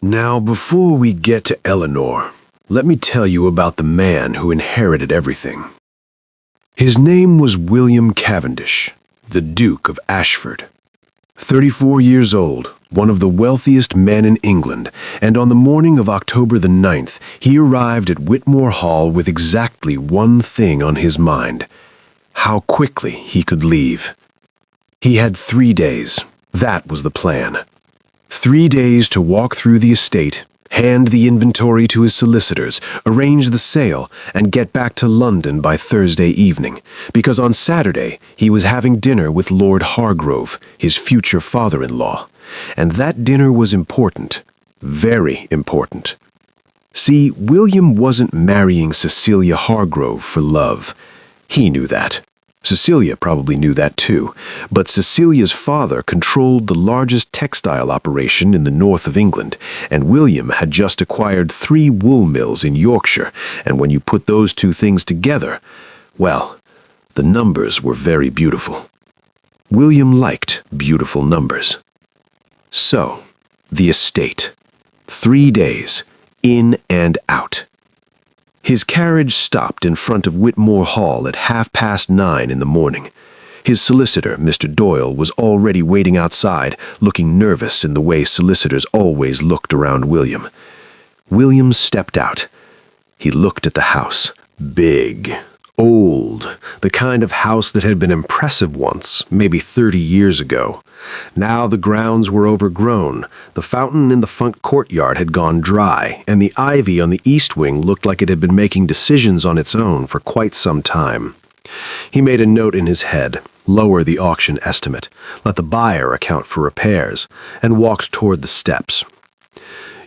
Now, before we get to Eleanor, let me tell you about the man who inherited everything. His name was William Cavendish, the Duke of Ashford. 34 years old, one of the wealthiest men in England, and on the morning of October the 9th, he arrived at Whitmore Hall with exactly one thing on his mind: how quickly he could leave. He had 3 days. That was the plan. 3 days to walk through the estate, hand the inventory to his solicitors, arrange the sale, and get back to London by Thursday evening, because on Saturday he was having dinner with Lord Hargrove, his future father-in-law. And that dinner was important, very important. See, William wasn't marrying Cecilia Hargrove for love. He knew that. Cecilia probably knew that too, but Cecilia's father controlled the largest textile operation in the north of England, and William had just acquired 3 wool mills in Yorkshire, and when you put those 2 things together, well, the numbers were very beautiful. William liked beautiful numbers. So, the estate. 3 days, in and out. His carriage stopped in front of Whitmore Hall at 9:30 in the morning. His solicitor, Mr. Doyle, was already waiting outside, looking nervous in the way solicitors always looked around William. William stepped out. He looked at the house. Big, old, the kind of house that had been impressive once, maybe 30 years ago. Now the grounds were overgrown, the fountain in the front courtyard had gone dry, and the ivy on the east wing looked like it had been making decisions on its own for quite some time. He made a note in his head, lower the auction estimate, let the buyer account for repairs, and walked toward the steps.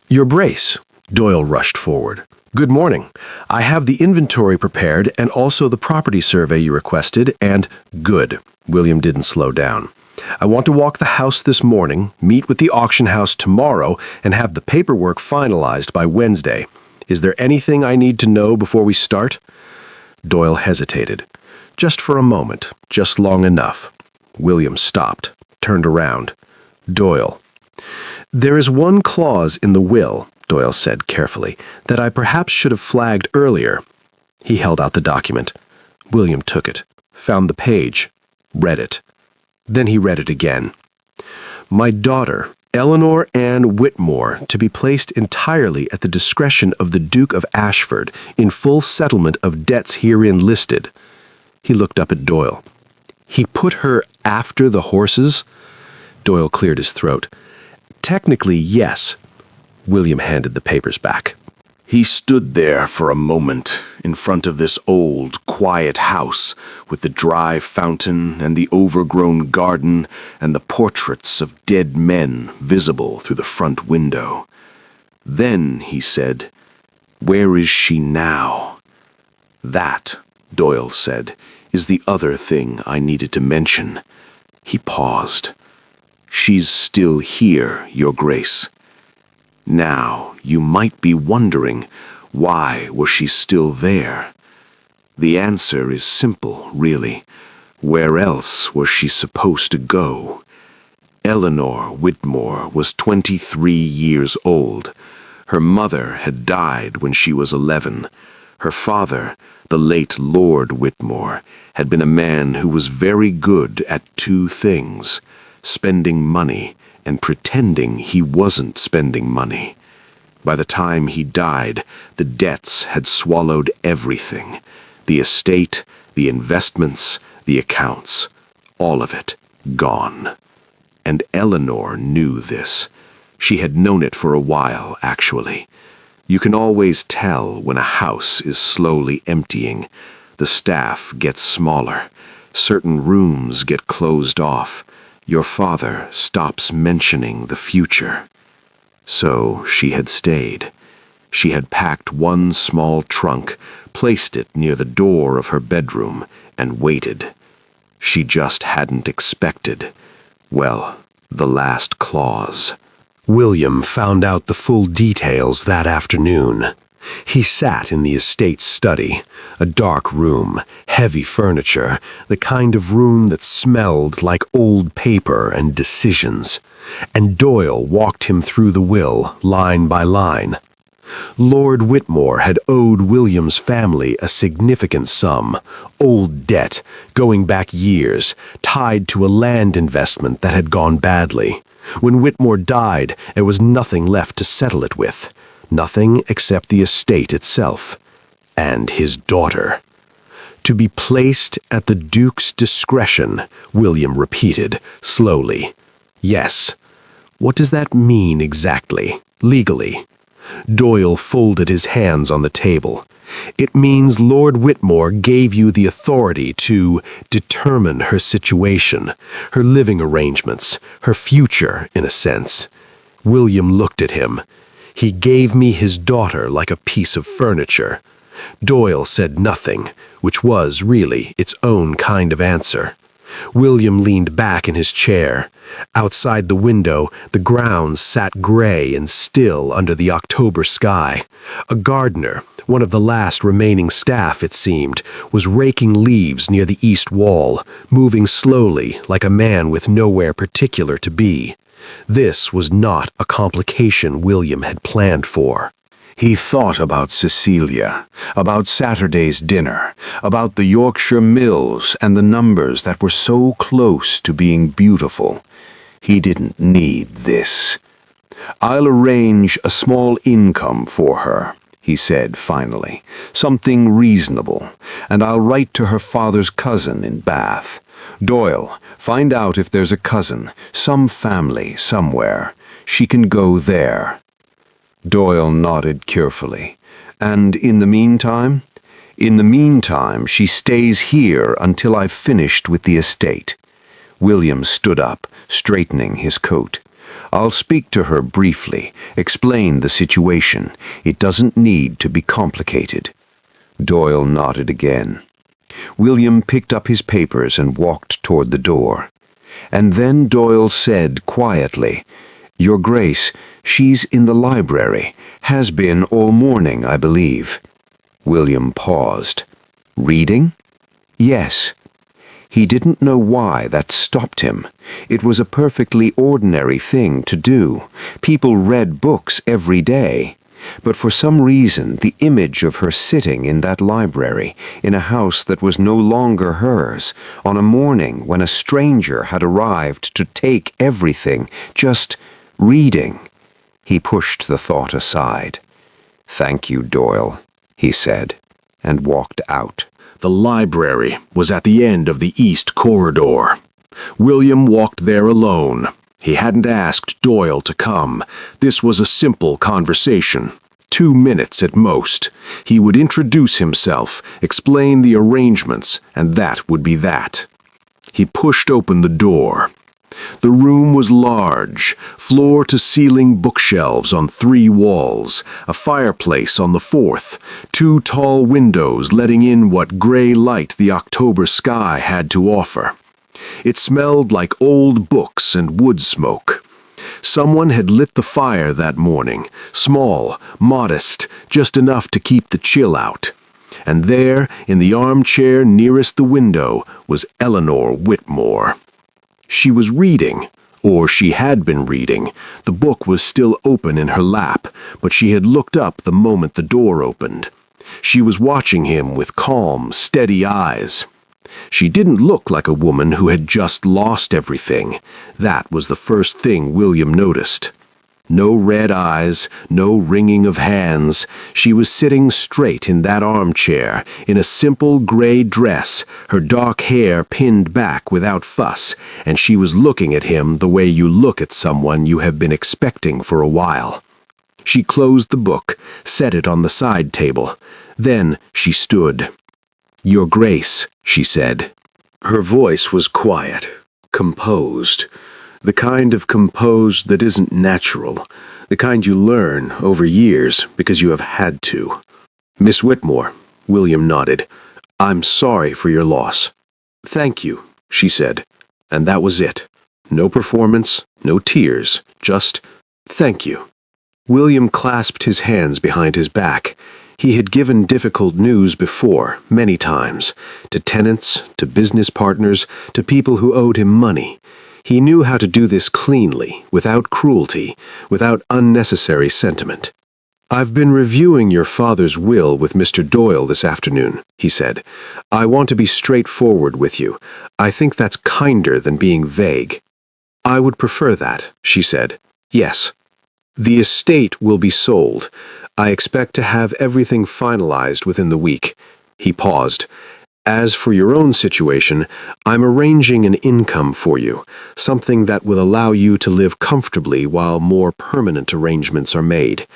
"Your Brace," Doyle rushed forward. "Good morning. I have the inventory prepared and also the property survey you requested, and good." William didn't slow down. "I want to walk the house this morning, meet with the auction house tomorrow, and have the paperwork finalized by Wednesday. Is there anything I need to know before we start?" Doyle hesitated. Just for a moment, just long enough. William stopped, turned around. "Doyle, there is one clause in the will," Doyle said carefully, "that I perhaps should have flagged earlier." He held out the document. William took it, found the page, read it. Then he read it again. "My daughter, Eleanor Ann Whitmore, to be placed entirely at the discretion of the Duke of Ashford, in full settlement of debts herein listed." He looked up at Doyle. "He put her after the horses?" Doyle cleared his throat. "Technically, yes." William handed the papers back. He stood there for a moment in front of this old, quiet house with the dry fountain and the overgrown garden and the portraits of dead men visible through the front window. Then he said, "Where is she now?" "That," Doyle said, "is the other thing I needed to mention." He paused. "She's still here, Your Grace. Now, you might be wondering, why was she still there? The answer is simple, really. Where else was she supposed to go? Eleanor Whitmore was 23 years old. Her mother had died when she was 11. Her father, the late Lord Whitmore, had been a man who was very good at 2 things: spending money and pretending he wasn't spending money. By the time he died, the debts had swallowed everything: the estate, the investments, the accounts, all of it gone. And Eleanor knew this. She had known it for a while, actually. You can always tell when a house is slowly emptying. The staff gets smaller. Certain rooms get closed off. Your father stops mentioning the future. So she had stayed. She had packed one small trunk, placed it near the door of her bedroom, and waited. She just hadn't expected, well, the last clause. William found out the full details that afternoon. He sat in the estate's study, a dark room, heavy furniture, the kind of room that smelled like old paper and decisions. And Doyle walked him through the will, line by line. Lord Whitmore had owed William's family a significant sum, old debt, going back years, tied to a land investment that had gone badly. When Whitmore died, there was nothing left to settle it with. Nothing except the estate itself. And his daughter. To be placed at the Duke's discretion, William repeated, slowly. Yes. What does that mean exactly, legally? Doyle folded his hands on the table. It means Lord Whitmore gave you the authority to determine her situation, her living arrangements, her future, in a sense. William looked at him. He gave me his daughter like a piece of furniture. Doyle said nothing, which was, really, its own kind of answer. William leaned back in his chair. Outside the window, the grounds sat gray and still under the October sky. A gardener, one of the last remaining staff, it seemed, was raking leaves near the east wall, moving slowly like a man with nowhere particular to be. This was not a complication William had planned for. He thought about Cecilia, about Saturday's dinner, about the Yorkshire mills and the numbers that were so close to being beautiful. He didn't need this. "I'll arrange a small income for her," he said finally, "something reasonable, and I'll write to her father's cousin in Bath. Doyle, find out if there's a cousin, some family somewhere. She can go there." Doyle nodded carefully. "And in the meantime?" "In the meantime, she stays here until I've finished with the estate." William stood up, straightening his coat. "I'll speak to her briefly, explain the situation. It doesn't need to be complicated." Doyle nodded again. William picked up his papers and walked toward the door. And then Doyle said quietly, "Your Grace, she's in the library. Has been all morning, I believe." William paused. "Reading?" "Yes." He didn't know why that stopped him. It was a perfectly ordinary thing to do. People read books every day. But for some reason, the image of her sitting in that library, in a house that was no longer hers, on a morning when a stranger had arrived to take everything, just reading. He pushed the thought aside. "Thank you, Doyle," he said, and walked out. The library was at the end of the east corridor. William walked there alone. He hadn't asked Doyle to come. This was a simple conversation. 2 minutes at most. He would introduce himself, explain the arrangements, and that would be that. He pushed open the door. The room was large, floor-to-ceiling bookshelves on 3 walls, a fireplace on the 4th, 2 tall windows letting in what gray light the October sky had to offer. It smelled like old books and wood smoke. Someone had lit the fire that morning, small, modest, just enough to keep the chill out. And there, in the armchair nearest the window, was Eleanor Whitmore. She was reading, or she had been reading. The book was still open in her lap, but she had looked up the moment the door opened. She was watching him with calm, steady eyes. She didn't look like a woman who had just lost everything. That was the first thing William noticed. No red eyes, no wringing of hands. She was sitting straight in that armchair, in a simple gray dress, her dark hair pinned back without fuss, and she was looking at him the way you look at someone you have been expecting for a while. She closed the book, set it on the side table. Then she stood. "Your Grace," she said. Her voice was quiet, composed. The kind of composed that isn't natural, the kind you learn over years because you have had to. "Miss Whitmore," William nodded. "I'm sorry for your loss." "Thank you," she said, and that was it. No performance, no tears, just thank you. William clasped his hands behind his back. He had given difficult news before, many times, to tenants, to business partners, to people who owed him money. He knew how to do this cleanly, without cruelty, without unnecessary sentiment. "I've been reviewing your father's will with Mr. Doyle this afternoon," he said. "I want to be straightforward with you. I think that's kinder than being vague." "I would prefer that," she said. "Yes. The estate will be sold. I expect to have everything finalized within the week." He paused. "As for your own situation, I'm arranging an income for you, something that will allow you to live comfortably while more permanent arrangements are made.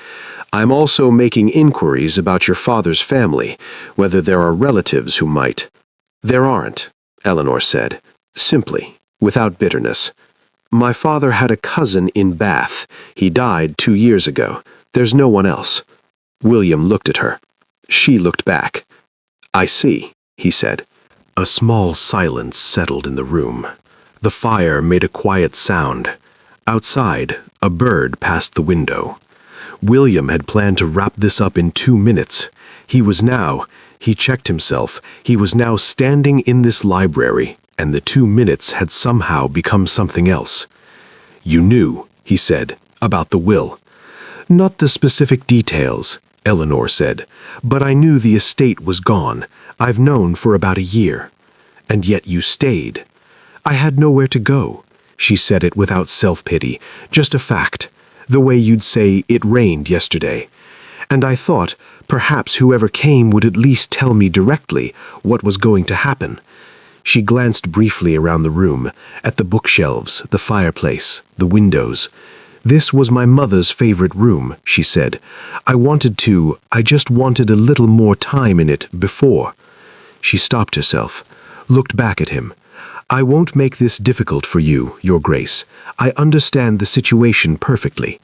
I'm also making inquiries about your father's family, whether there are relatives who might." "There aren't," Eleanor said, simply, without bitterness. "My father had a cousin in Bath. He died 2 years ago. There's no one else." William looked at her. She looked back. "I see," he said. A small silence settled in the room. The fire made a quiet sound. Outside, a bird passed the window. William had planned to wrap this up in 2 minutes. He checked himself, he was now standing in this library, and the 2 minutes had somehow become something else. "You knew," he said, "about the will." "Not the specific details," Eleanor said, "but I knew the estate was gone. I've known for about a year. And yet you stayed." "I had nowhere to go." She said it without self-pity, just a fact, the way you'd say it rained yesterday. "And I thought perhaps whoever came would at least tell me directly what was going to happen." She glanced briefly around the room, at the bookshelves, the fireplace, the windows. "This was my mother's favorite room," she said. I just wanted a little more time in it before." She stopped herself, looked back at him. "I won't make this difficult for you, Your Grace. I understand the situation perfectly."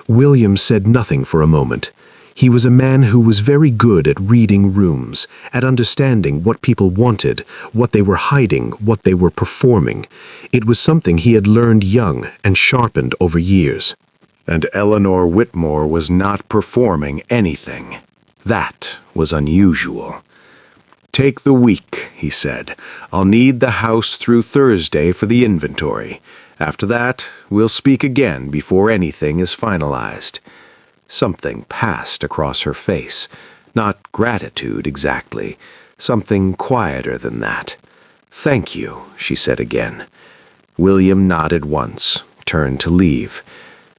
William said nothing for a moment. He was a man who was very good at reading rooms, at understanding what people wanted, what they were hiding, what they were performing. It was something he had learned young and sharpened over years. And Eleanor Whitmore was not performing anything. That was unusual. "Take the week," he said. "I'll need the house through Thursday for the inventory. After that, we'll speak again before anything is finalized." Something passed across her face. Not gratitude exactly. Something quieter than that. "Thank you," she said again. William nodded once, turned to leave.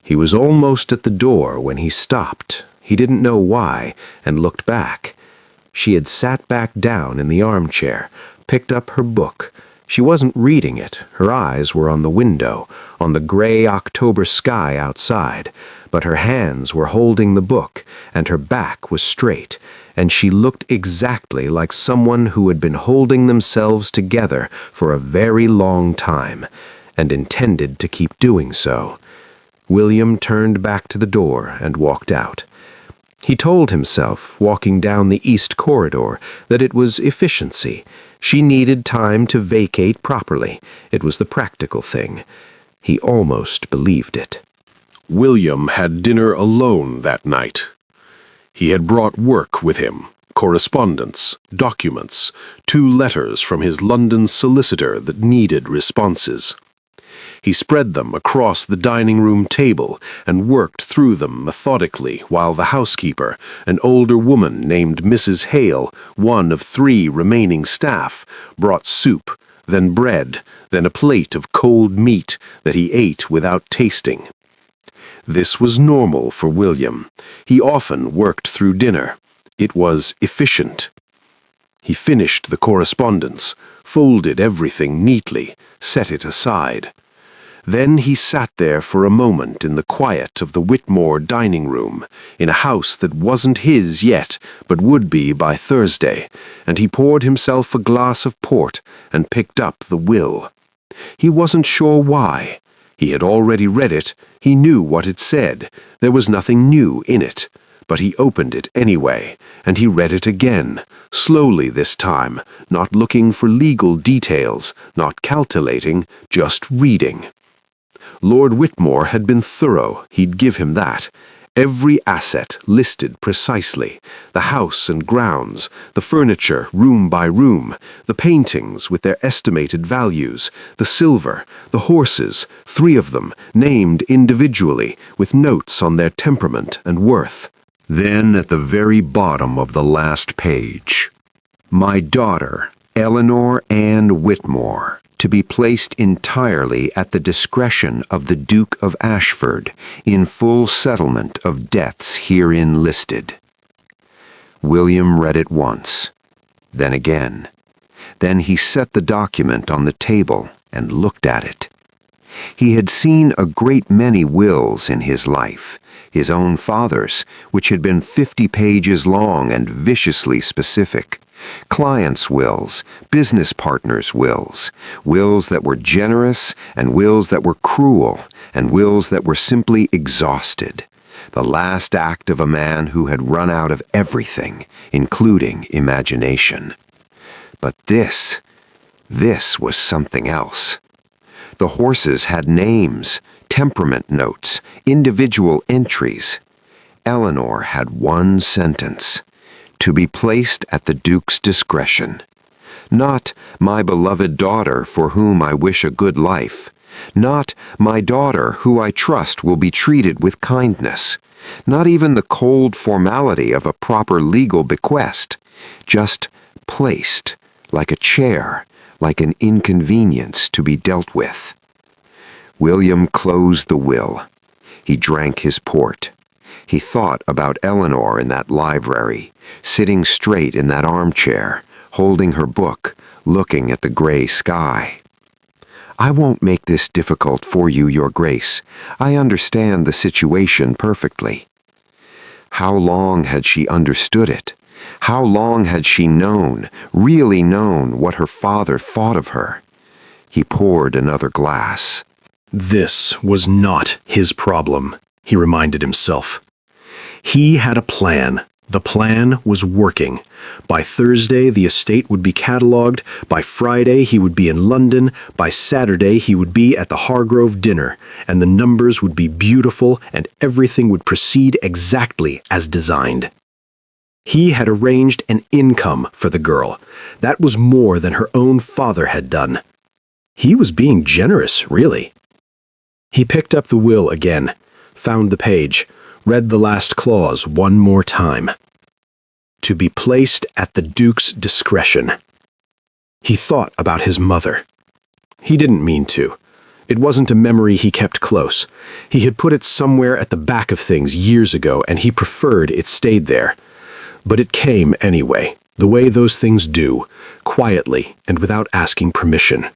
He was almost at the door when he stopped. He didn't know why, and looked back. She had sat back down in the armchair, picked up her book. She wasn't reading it. Her eyes were on the window, on the gray October sky outside, but her hands were holding the book, and her back was straight, and she looked exactly like someone who had been holding themselves together for a very long time, and intended to keep doing so. William turned back to the door and walked out. He told himself, walking down the east corridor, that it was efficiency. She needed time to vacate properly. It was the practical thing. He almost believed it. William had dinner alone that night. He had brought work with him, correspondence, documents, 2 letters from his London solicitor that needed responses. He spread them across the dining room table and worked through them methodically while the housekeeper, an older woman named Mrs. Hale, one of 3 remaining staff, brought soup, then bread, then a plate of cold meat that he ate without tasting. This was normal for William. He often worked through dinner. It was efficient. He finished the correspondence, folded everything neatly, set it aside. Then he sat there for a moment in the quiet of the Whitmore dining room, in a house that wasn't his yet, but would be by Thursday, and he poured himself a glass of port and picked up the will. He wasn't sure why. He had already read it. He knew what it said. There was nothing new in it. But he opened it anyway, and he read it again, slowly this time, not looking for legal details, not calculating, just reading. Lord Whitmore had been thorough, he'd give him that. Every asset listed precisely, the house and grounds, the furniture room by room, the paintings with their estimated values, the silver, the horses, 3 of them, named individually, with notes on their temperament and worth. Then at the very bottom of the last page, my daughter, Eleanor Ann Whitmore, to be placed entirely at the discretion of the Duke of Ashford, in full settlement of debts herein listed. William read it once, then again. Then he set the document on the table and looked at it. He had seen a great many wills in his life, his own father's, which had been 50 pages long and viciously specific. Clients' wills, business partners' wills, wills that were generous and wills that were cruel, and wills that were simply exhausted. The last act of a man who had run out of everything, including imagination. But this was something else. The horses had names, temperament notes, individual entries. Eleanor had one sentence: to be placed at the Duke's discretion. Not, my beloved daughter for whom I wish a good life. Not, my daughter who I trust will be treated with kindness. Not even the cold formality of a proper legal bequest. Just placed, like a chair, like an inconvenience to be dealt with. William closed the will. He drank his port. He thought about Eleanor in that library, sitting straight in that armchair, holding her book, looking at the gray sky. I won't make this difficult for you, Your Grace. I understand the situation perfectly. How long had she understood it? How long had she known, really known, what her father thought of her? He poured another glass. This was not his problem, he reminded himself. He had a plan. The plan was working. By Thursday, the estate would be catalogued. By Friday, he would be in London. By Saturday, he would be at the Hargrove dinner, and the numbers would be beautiful, and everything would proceed exactly as designed. He had arranged an income for the girl. That was more than her own father had done. He was being generous, really. He picked up the will again, found the page, read the last clause one more time. To be placed at the Duke's discretion. He thought about his mother. He didn't mean to. It wasn't a memory he kept close. He had put it somewhere at the back of things years ago, and he preferred it stayed there. But it came anyway, the way those things do, quietly and without asking permission.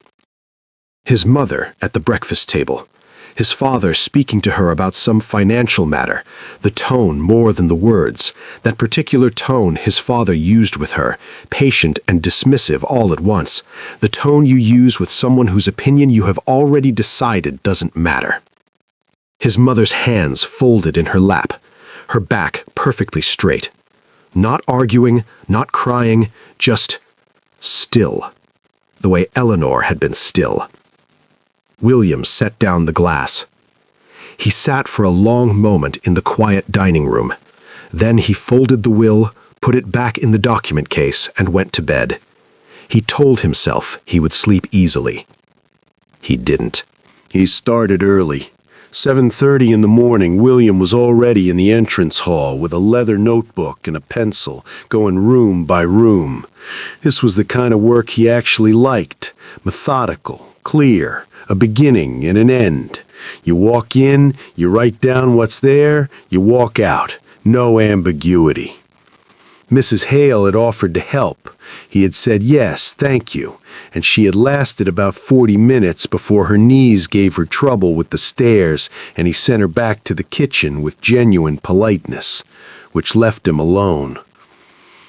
His mother at the breakfast table. His father speaking to her about some financial matter, the tone more than the words, that particular tone his father used with her, patient and dismissive all at once, the tone you use with someone whose opinion you have already decided doesn't matter. His mother's hands folded in her lap, her back perfectly straight. Not arguing, not crying, just still, the way Eleanor had been still. William set down the glass. He sat for a long moment in the quiet dining room. Then he folded the will, put it back in the document case, and went to bed. He told himself he would sleep easily. He didn't. He started early. 7:30 in the morning, William was already in the entrance hall with a leather notebook and a pencil, going room by room. This was the kind of work he actually liked. Methodical, clear, a beginning and an end. You walk in, you write down what's there, you walk out. No ambiguity. Mrs. Hale had offered to help. He had said yes, thank you, and she had lasted about 40 minutes before her knees gave her trouble with the stairs, and he sent her back to the kitchen with genuine politeness, which left him alone.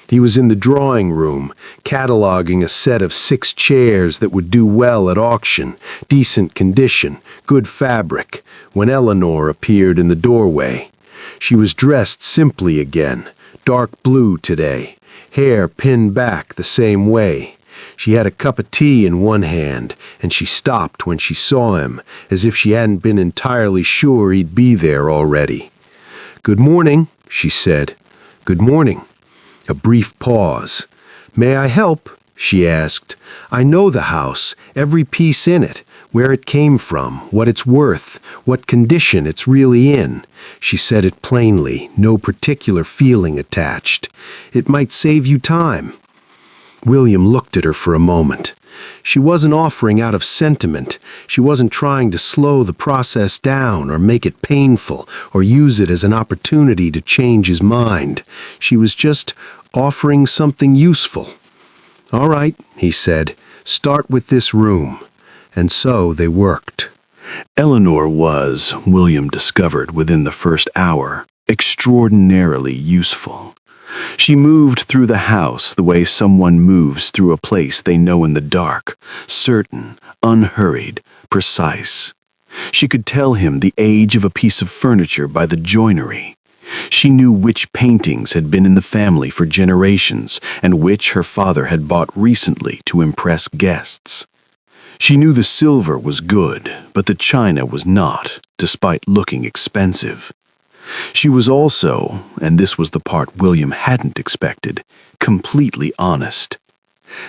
He was in the drawing room, cataloging a set of 6 chairs that would do well at auction, decent condition, good fabric, when Eleanor appeared in the doorway. She was dressed simply again, dark blue today, hair pinned back the same way. She had a cup of tea in one hand, and she stopped when she saw him, as if she hadn't been entirely sure he'd be there already. "Good morning," she said. "Good morning." A brief pause. "May I help?" she asked. "I know the house, every piece in it, where it came from, what it's worth, what condition it's really in." She said it plainly, no particular feeling attached. "It might save you time." William looked at her for a moment. She wasn't offering out of sentiment. She wasn't trying to slow the process down or make it painful or use it as an opportunity to change his mind. She was just offering something useful. "All right," he said, "start with this room." And so they worked. Eleanor was, William discovered within the first hour, extraordinarily useful. She moved through the house the way someone moves through a place they know in the dark, certain, unhurried, precise. She could tell him the age of a piece of furniture by the joinery. She knew which paintings had been in the family for generations and which her father had bought recently to impress guests. She knew the silver was good, but the china was not, despite looking expensive. She was also, and this was the part William hadn't expected, completely honest.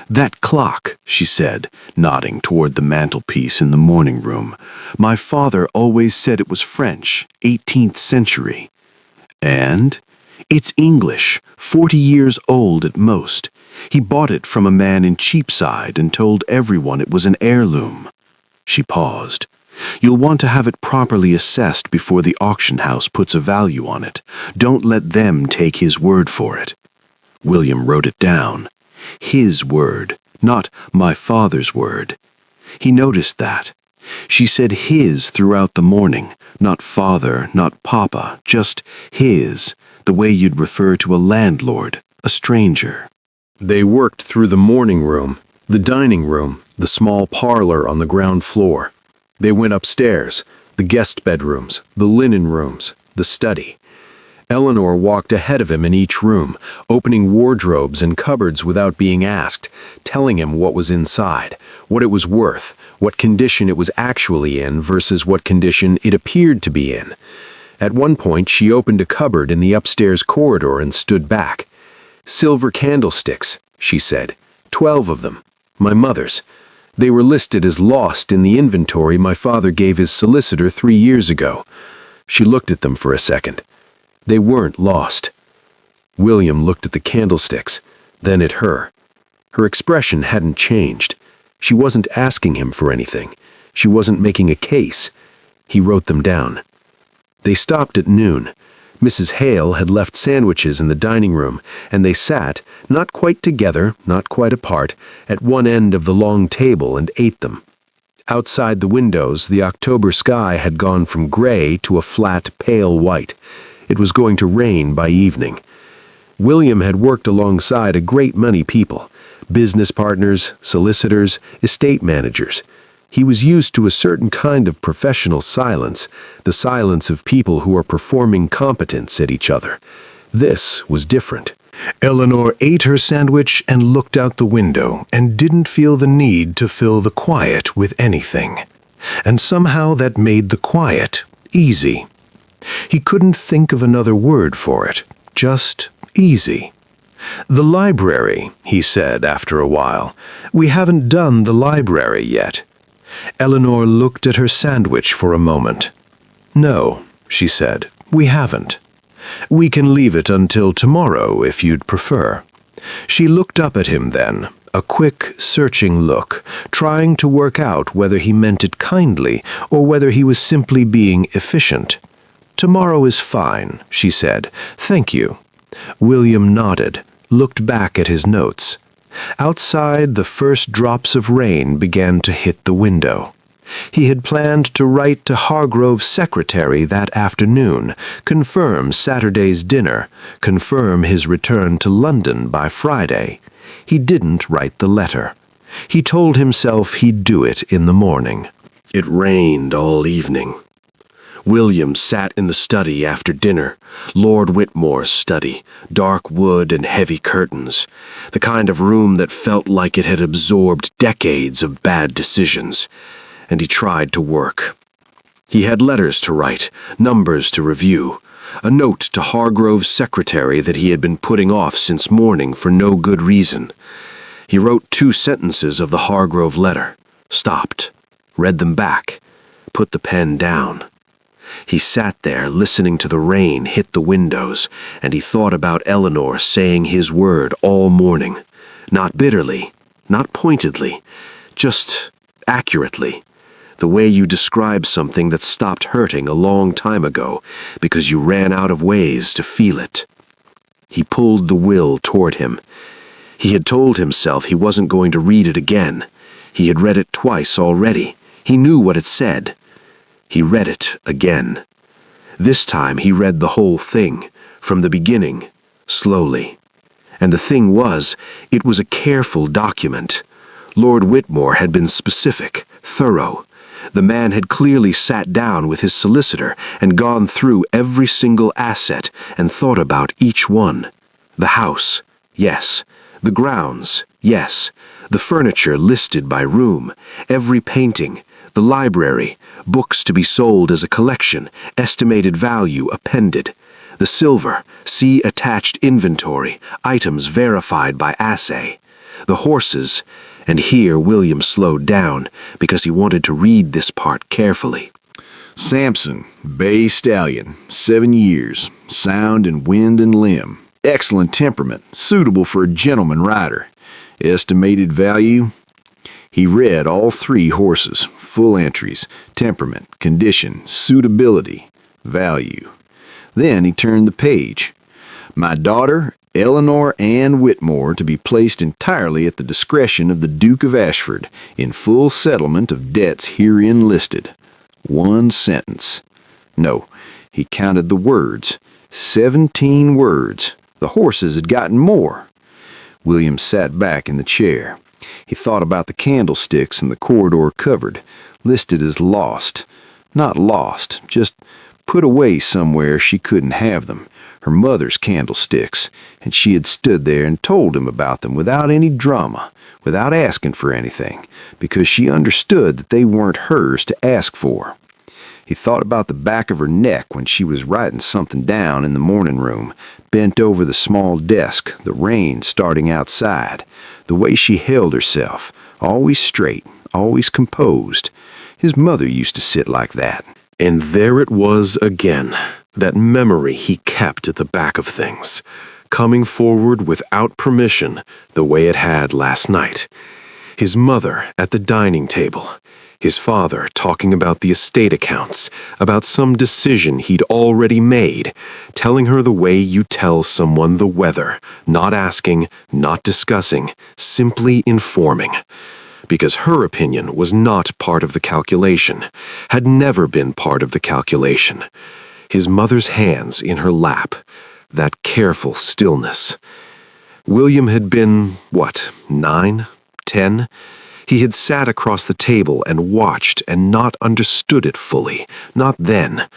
"That clock," she said, nodding toward the mantelpiece in the morning room, "my father always said it was French, 18th century. And it's English, 40 years old at most. He bought it from a man in Cheapside and told everyone it was an heirloom." She paused. "You'll want to have it properly assessed before the auction house puts a value on it. Don't let them take his word for it." William wrote it down. His word, not my father's word. He noticed that. She said his throughout the morning, not father, not papa, just his, the way you'd refer to a landlord, a stranger. They worked through the morning room, the dining room, the small parlor on the ground floor. They went upstairs, the guest bedrooms, the linen rooms, the study. Eleanor walked ahead of him in each room, opening wardrobes and cupboards without being asked, telling him what was inside, what it was worth, what condition it was actually in versus what condition it appeared to be in. At one point, she opened a cupboard in the upstairs corridor and stood back. "Silver candlesticks," she said. 12 of them. My mother's. They were listed as lost in the inventory my father gave his solicitor 3 years ago." She looked at them for a second. They weren't lost. William looked at the candlesticks, then at her. Her expression hadn't changed. She wasn't asking him for anything. She wasn't making a case. He wrote them down. They stopped at noon. Mrs. Hale had left sandwiches in the dining room, and they sat, not quite together, not quite apart, at one end of the long table and ate them. Outside the windows, the October sky had gone from gray to a flat, pale white. It was going to rain by evening. William had worked alongside a great many people, business partners, solicitors, estate managers. He was used to a certain kind of professional silence, the silence of people who are performing competence at each other. This was different. Eleanor ate her sandwich and looked out the window and didn't feel the need to fill the quiet with anything. And somehow that made the quiet easy. He couldn't think of another word for it, just easy. "The library," he said after a while. "We haven't done the library yet." Eleanor looked at her sandwich for a moment. "No," she said, "we haven't. We can leave it until tomorrow if you'd prefer." She looked up at him then, a quick, searching look, trying to work out whether he meant it kindly or whether he was simply being efficient. "Tomorrow is fine," she said. "Thank you." William nodded, looked back at his notes. Outside, the first drops of rain began to hit the window. He had planned to write to Hargrove's secretary that afternoon, confirm Saturday's dinner, confirm his return to London by Friday. He didn't write the letter. He told himself he'd do it in the morning. It rained all evening. William sat in the study after dinner, Lord Whitmore's study, dark wood and heavy curtains, the kind of room that felt like it had absorbed decades of bad decisions, and he tried to work. He had letters to write, numbers to review, A note to Hargrove's secretary that he had been putting off since morning for no good reason. He wrote 2 sentences of the Hargrove letter, stopped, read them back, put the pen down. He sat there listening to the rain hit the windows, and he thought about Eleanor saying his word all morning. Not bitterly, not pointedly, just accurately. The way you describe something that stopped hurting a long time ago because you ran out of ways to feel it. He pulled the will toward him. He had told himself he wasn't going to read it again. He had read it twice already. He knew what it said. He read it again. This time he read the whole thing, from the beginning, slowly. And the thing was, it was a careful document. Lord Whitmore had been specific, thorough. The man had clearly sat down with his solicitor and gone through every single asset and thought about each one. The house, yes. The grounds, yes. The furniture listed by room, every painting, the library, books to be sold as a collection, estimated value appended. The silver, see attached inventory, items verified by assay. The horses, and here William slowed down because he wanted to read this part carefully. Samson, bay stallion, 7 years, sound in wind and limb, excellent temperament, suitable for a gentleman rider. Estimated value? He read all 3 horses, full entries, temperament, condition, suitability, value. Then he turned the page. My daughter, Eleanor Ann Whitmore, to be placed entirely at the discretion of the Duke of Ashford, in full settlement of debts herein listed. 1 sentence. No, he counted the words. 17 words. The horses had gotten more. William sat back in the chair. He thought about the candlesticks in the corridor cupboard, listed as lost. Not lost, just put away somewhere she couldn't have them. Her mother's candlesticks, and she had stood there and told him about them without any drama, without asking for anything, because she understood that they weren't hers to ask for. He thought about the back of her neck when she was writing something down in the morning room, bent over the small desk, the rain starting outside, the way she held herself, always straight, always composed. His mother used to sit like that. And there it was again, that memory he kept at the back of things, coming forward without permission the way it had last night. His mother at the dining table, his father talking about the estate accounts, about some decision he'd already made, telling her the way you tell someone the weather, not asking, not discussing, simply informing. Because her opinion was not part of the calculation, had never been part of the calculation. His mother's hands in her lap, that careful stillness. William had been, 9, 10? He had sat across the table and watched and not understood it fully, not then.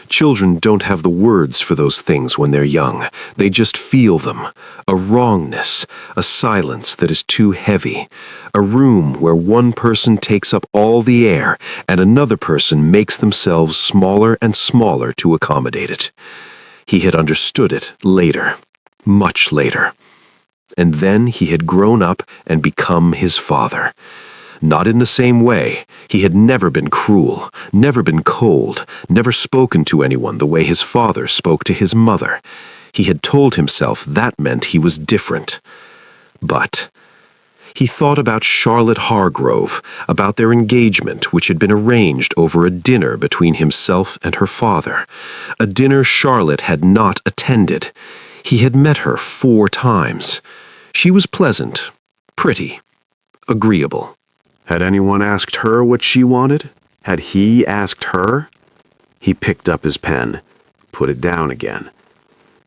Children don't have the words for those things when they're young. They just feel them. A wrongness, a silence that is too heavy, a room where one person takes up all the air and another person makes themselves smaller and smaller to accommodate it. He had understood it later, much later. And then he had grown up and become his father. Not in the same way. He had never been cruel, never been cold, never spoken to anyone the way his father spoke to his mother. He had told himself that meant he was different. But he thought about Charlotte Hargrove, about their engagement which had been arranged over a dinner between himself and her father, a dinner Charlotte had not attended. He had met her 4 times. She was pleasant, pretty, agreeable. Had anyone asked her what she wanted? Had he asked her? He picked up his pen, put it down again.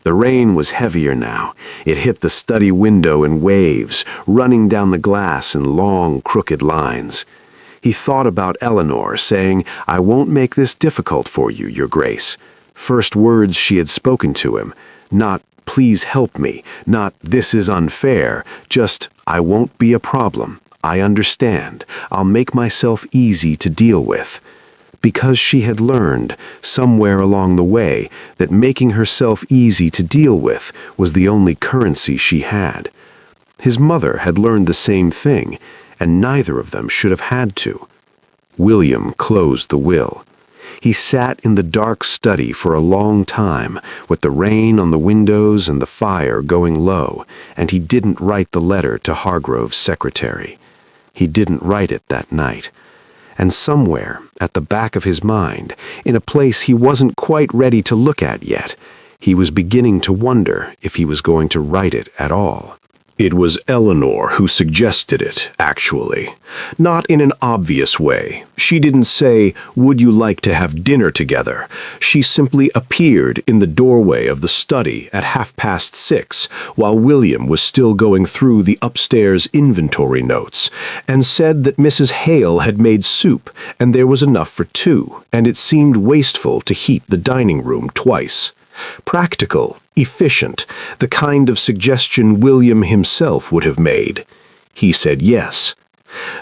The rain was heavier now. It hit the study window in waves, running down the glass in long, crooked lines. He thought about Eleanor, saying, "I won't make this difficult for you, Your Grace." First words she had spoken to him, not "please help me," not "this is unfair," just "I won't be a problem. I understand. I'll make myself easy to deal with." because she had learned, somewhere along the way, that making herself easy to deal with was the only currency she had. His mother had learned the same thing, and neither of them should have had to. William closed the will. He sat in the dark study for a long time, with the rain on the windows and the fire going low, and he didn't write the letter to Hargrove's secretary. He didn't write it that night. And somewhere, at the back of his mind, in a place he wasn't quite ready to look at yet, he was beginning to wonder if he was going to write it at all. It was Eleanor who suggested it, actually. Not in an obvious way. She didn't say, "Would you like to have dinner together?" She simply appeared in the doorway of the study at 6:30, while William was still going through the upstairs inventory notes, and said that Mrs. Hale had made soup, and there was enough for two, and it seemed wasteful to heat the dining room twice. Practical, efficient, the kind of suggestion William himself would have made. He said yes.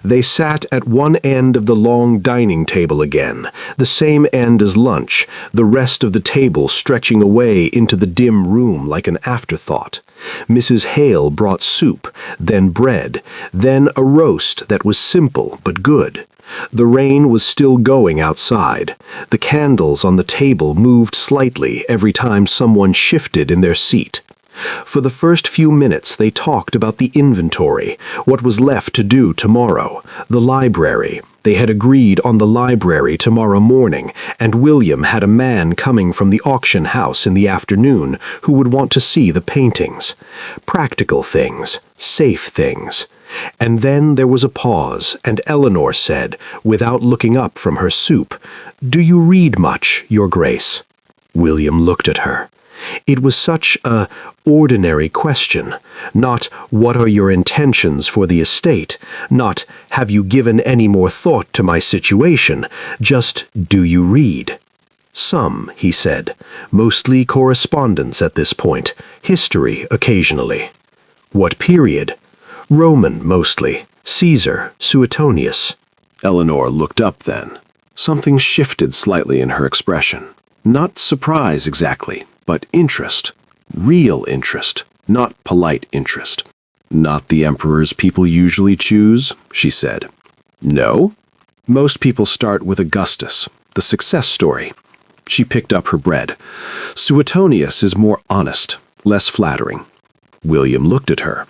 They sat at one end of the long dining table again, the same end as lunch, the rest of the table stretching away into the dim room like an afterthought. Mrs. Hale brought soup, then bread, then a roast that was simple but good. The rain was still going outside. The candles on the table moved slightly every time someone shifted in their seat. For the first few minutes they talked about the inventory, what was left to do tomorrow, the library. They had agreed on the library tomorrow morning, and William had a man coming from the auction house in the afternoon who would want to see the paintings. Practical things, safe things. And then there was a pause, and Eleanor said, without looking up from her soup, "Do you read much, Your Grace?" William looked at her. It was such a ordinary question, not "What are your intentions for the estate?" not "Have you given any more thought to my situation?" just "Do you read?" "Some," he said, "mostly correspondence at this point, history occasionally." "What period?" "Roman, mostly. Caesar, Suetonius." Eleanor looked up then. Something shifted slightly in her expression. Not surprise exactly, but interest. Real interest, not polite interest. "Not the emperors people usually choose," she said. "No? Most people start with Augustus, the success story." She picked up her bread. "Suetonius is more honest, less flattering." William looked at her.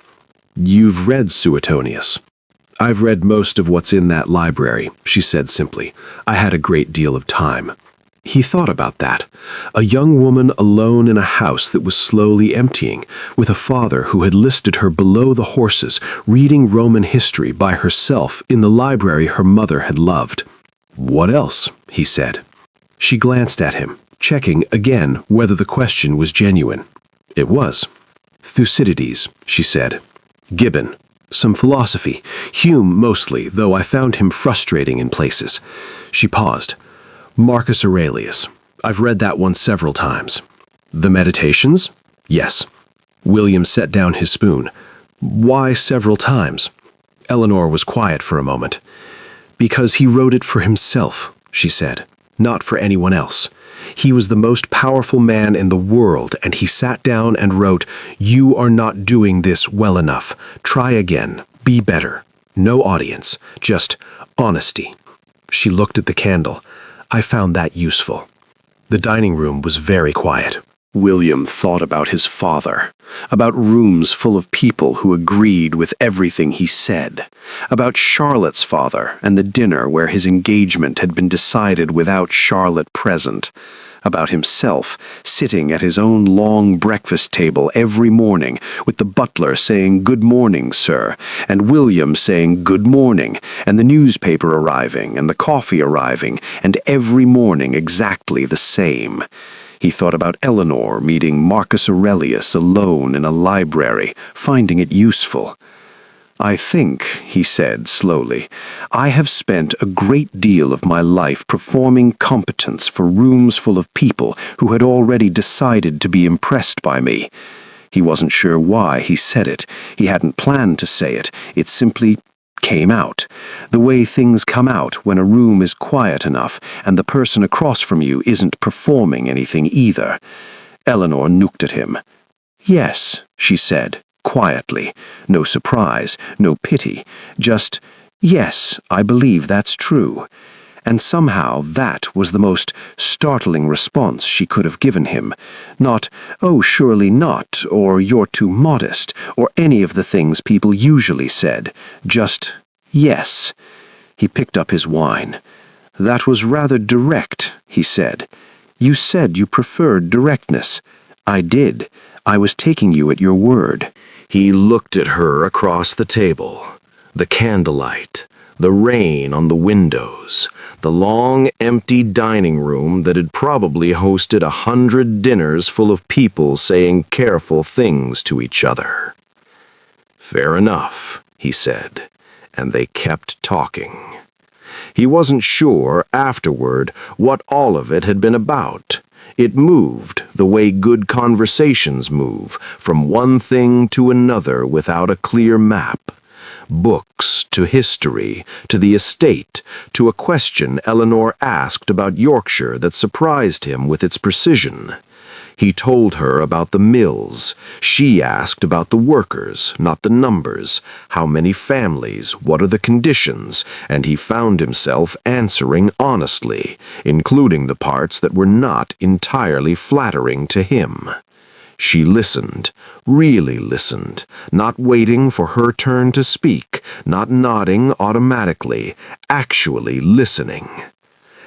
"You've read Suetonius." "I've read most of what's in that library," she said simply. "I had a great deal of time." He thought about that. A young woman alone in a house that was slowly emptying, with a father who had listed her below the horses, reading Roman history by herself in the library her mother had loved. "What else?" he said. She glanced at him, checking again whether the question was genuine. It was. "Thucydides," she said. "Gibbon. Some philosophy. Hume mostly, though I found him frustrating in places." She paused. "Marcus Aurelius. I've read that one several times." "The Meditations?" "Yes." William set down his spoon. "Why several times?" Eleanor was quiet for a moment. "Because he wrote it for himself," she said, "not for anyone else. He was the most powerful man in the world, and he sat down and wrote, 'You are not doing this well enough. Try again. Be better.' No audience, just honesty." She looked at the candle. "I found that useful." The dining room was very quiet. William thought about his father, about rooms full of people who agreed with everything he said, about Charlotte's father and the dinner where his engagement had been decided without Charlotte present, about himself sitting at his own long breakfast table every morning with the butler saying "Good morning, sir," and William saying "Good morning," and the newspaper arriving and the coffee arriving, and every morning exactly the same. He thought about Eleanor meeting Marcus Aurelius alone in a library, finding it useful. "I think," he said slowly, "I have spent a great deal of my life performing competence for rooms full of people who had already decided to be impressed by me." He wasn't sure why he said it. He hadn't planned to say it. It simply came out, the way things come out when a room is quiet enough and the person across from you isn't performing anything either. Eleanor nooked at him. "Yes," she said, quietly, no surprise, no pity, just, "Yes, I believe that's true." And somehow that was the most startling response she could have given him. Not, "Oh, surely not," or "You're too modest," or any of the things people usually said. Just, "Yes." He picked up his wine. "That was rather direct," he said. "You said you preferred directness." "I did. I was taking you at your word." He looked at her across the table. The candlelight, the rain on the windows, the long, empty dining room that had probably hosted 100 dinners full of people saying careful things to each other. "Fair enough," he said, and they kept talking. He wasn't sure, afterward, what all of it had been about. It moved the way good conversations move, from one thing to another without a clear map. Books, to history, to the estate, to a question Eleanor asked about Yorkshire that surprised him with its precision. He told her about the mills. She asked about the workers, not the numbers. How many families? What are the conditions? And he found himself answering honestly, including the parts that were not entirely flattering to him. She listened, really listened, not waiting for her turn to speak, not nodding automatically, actually listening.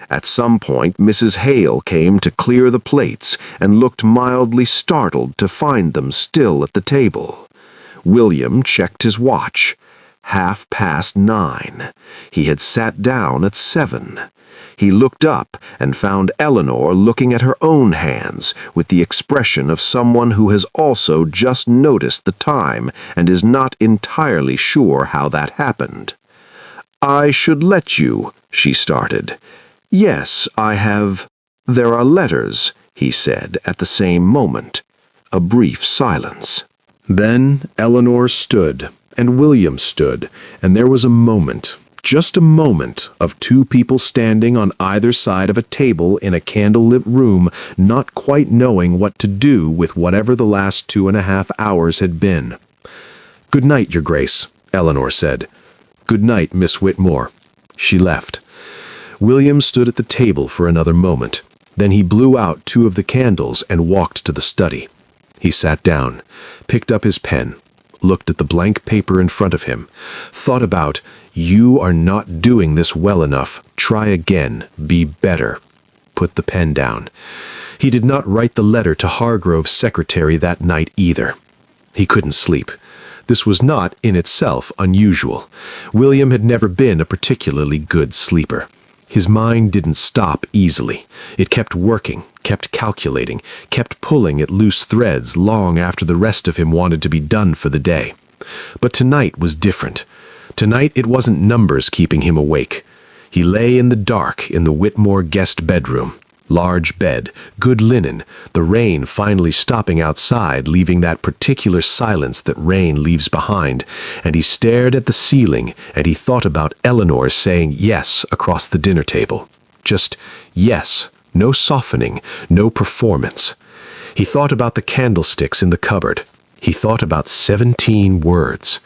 At some point, Mrs. Hale came to clear the plates and looked mildly startled to find them still at the table. William checked his watch. 9:30. He had sat down at 7. He looked up and found Eleanor looking at her own hands with the expression of someone who has also just noticed the time and is not entirely sure how that happened. "I should let you," she started. "Yes, I have—" "There are letters," he said at the same moment. A brief silence. Then Eleanor stood, and William stood, and there was a moment, just a moment, of two people standing on either side of a table in a candlelit room, not quite knowing what to do with whatever the last 2.5 hours had been. "Good night, Your Grace," Eleanor said. "Good night, Miss Whitmore." She left. William stood at the table for another moment. Then he blew out 2 of the candles and walked to the study. He sat down, picked up his pen, looked at the blank paper in front of him, thought about, "You are not doing this well enough. Try again. Be better." Put the pen down. He did not write the letter to Hargrove's secretary that night either. He couldn't sleep. This was not, in itself, unusual. William had never been a particularly good sleeper. His mind didn't stop easily. It kept working, kept calculating, kept pulling at loose threads long after the rest of him wanted to be done for the day. But tonight was different. Tonight it wasn't numbers keeping him awake. He lay in the dark in the Whitmore guest bedroom. Large bed, good linen, the rain finally stopping outside, leaving that particular silence that rain leaves behind, and he stared at the ceiling, and he thought about Eleanor saying yes across the dinner table. Just yes, no softening, no performance. He thought about the candlesticks in the cupboard. He thought about 17 words,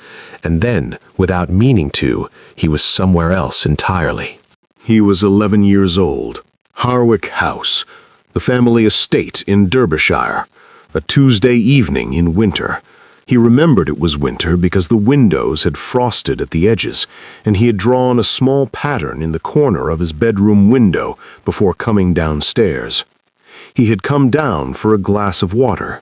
and then, without meaning to, he was somewhere else entirely. He was 11 years old. Harwick House, the family estate in Derbyshire. A Tuesday evening in winter. He remembered it was winter because the windows had frosted at the edges, and he had drawn a small pattern in the corner of his bedroom window before coming downstairs. He had come down for a glass of water.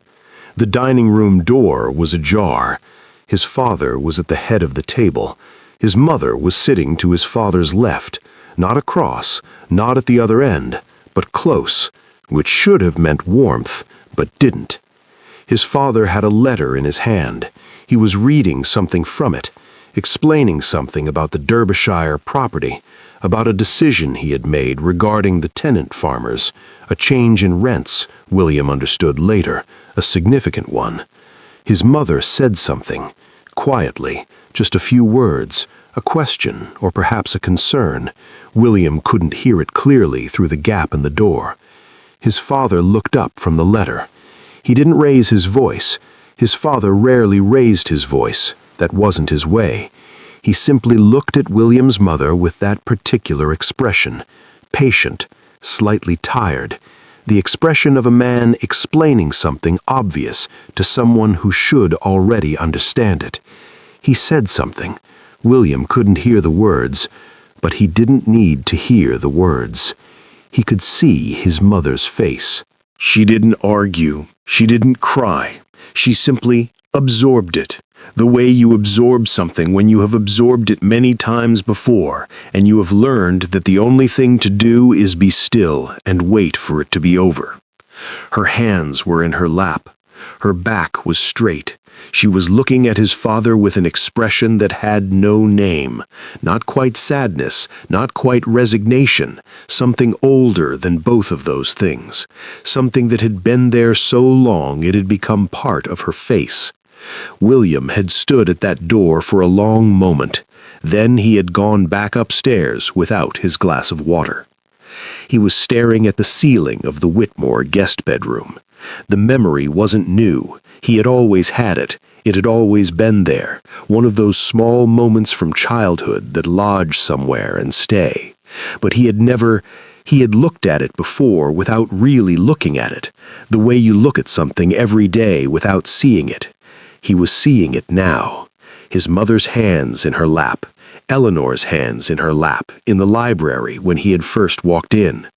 The dining room door was ajar. His father was at the head of the table. His mother was sitting to his father's left, not across, not at the other end, but close, which should have meant warmth, but didn't. His father had a letter in his hand. He was reading something from it, explaining something about the Derbyshire property, about a decision he had made regarding the tenant farmers, a change in rents, William understood later, a significant one. His mother said something, quietly, just a few words, a question or perhaps a concern. William couldn't hear it clearly through the gap in the door. His father looked up from the letter. He didn't raise his voice. His father rarely raised his voice. That wasn't his way. He simply looked at William's mother with that particular expression, patient, slightly tired, the expression of a man explaining something obvious to someone who should already understand it. He said something. William couldn't hear the words, but he didn't need to hear the words. He could see his mother's face. She didn't argue. She didn't cry. She simply absorbed it, the way you absorb something when you have absorbed it many times before, and you have learned that the only thing to do is be still and wait for it to be over. Her hands were in her lap. Her back was straight. She was looking at his father with an expression that had no name, not quite sadness, not quite resignation, something older than both of those things, something that had been there so long it had become part of her face. William had stood at that door for a long moment. Then he had gone back upstairs without his glass of water. He was staring at the ceiling of the Whitmore guest bedroom. The memory wasn't new. He had always had it. It had always been there, one of those small moments from childhood that lodge somewhere and stay. But he had looked at it before without really looking at it, the way you look at something every day without seeing it. He was seeing it now. His mother's hands in her lap, Eleanor's hands in her lap, in the library when he had first walked in.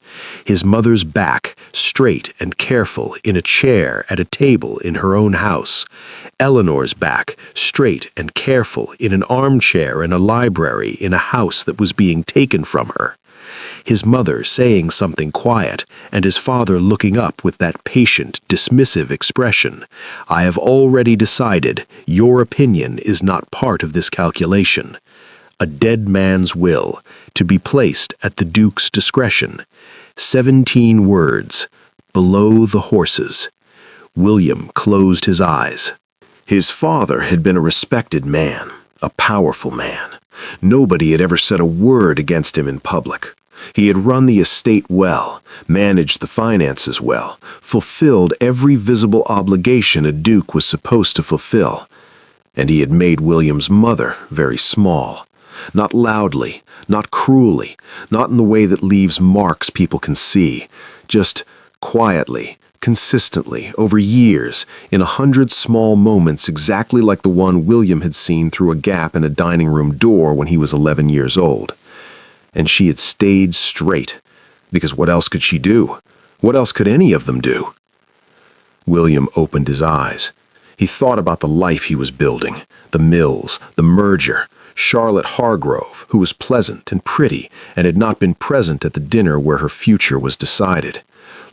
His mother's back, straight and careful, in a chair at a table in her own house. Eleanor's back, straight and careful, in an armchair in a library in a house that was being taken from her. His mother saying something quiet, and his father looking up with that patient, dismissive expression. I have already decided your opinion is not part of this calculation. A dead man's will, to be placed at the Duke's discretion. 17 words. Below the horses. William closed his eyes. His father had been a respected man, a powerful man. Nobody had ever said a word against him in public. He had run the estate well, managed the finances well, fulfilled every visible obligation a duke was supposed to fulfill. And he had made William's mother very small. Not loudly, not cruelly, not in the way that leaves marks people can see, just quietly, consistently, over years, in 100 small moments exactly like the one William had seen through a gap in a dining room door when he was 11 years old. And she had stayed straight, because what else could she do? What else could any of them do? William opened his eyes. He thought about the life he was building, the mills, the merger, Charlotte Hargrove, who was pleasant and pretty and had not been present at the dinner where her future was decided.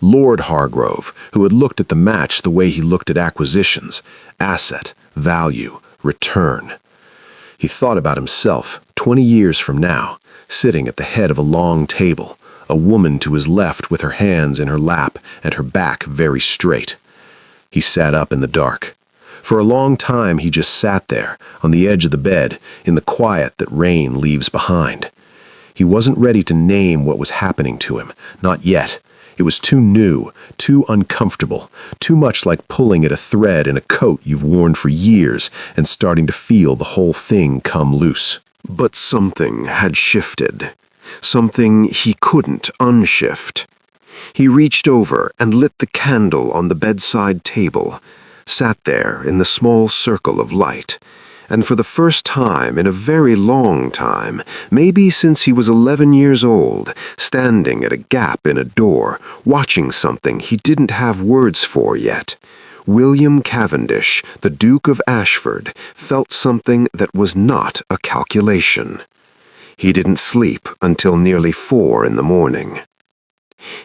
Lord Hargrove, who had looked at the match the way he looked at acquisitions, asset, value, return. He thought about himself, 20 years from now, sitting at the head of a long table, a woman to his left with her hands in her lap and her back very straight. He sat up in the dark. For a long time he just sat there, on the edge of the bed, in the quiet that rain leaves behind. He wasn't ready to name what was happening to him, not yet. It was too new, too uncomfortable, too much like pulling at a thread in a coat you've worn for years and starting to feel the whole thing come loose. But something had shifted. Something he couldn't unshift. He reached over and lit the candle on the bedside table, sat there in the small circle of light, and for the first time in a very long time, maybe since he was 11 years old, standing at a gap in a door, watching something he didn't have words for yet, William Cavendish, the Duke of Ashford, felt something that was not a calculation. He didn't sleep until nearly 4 in the morning.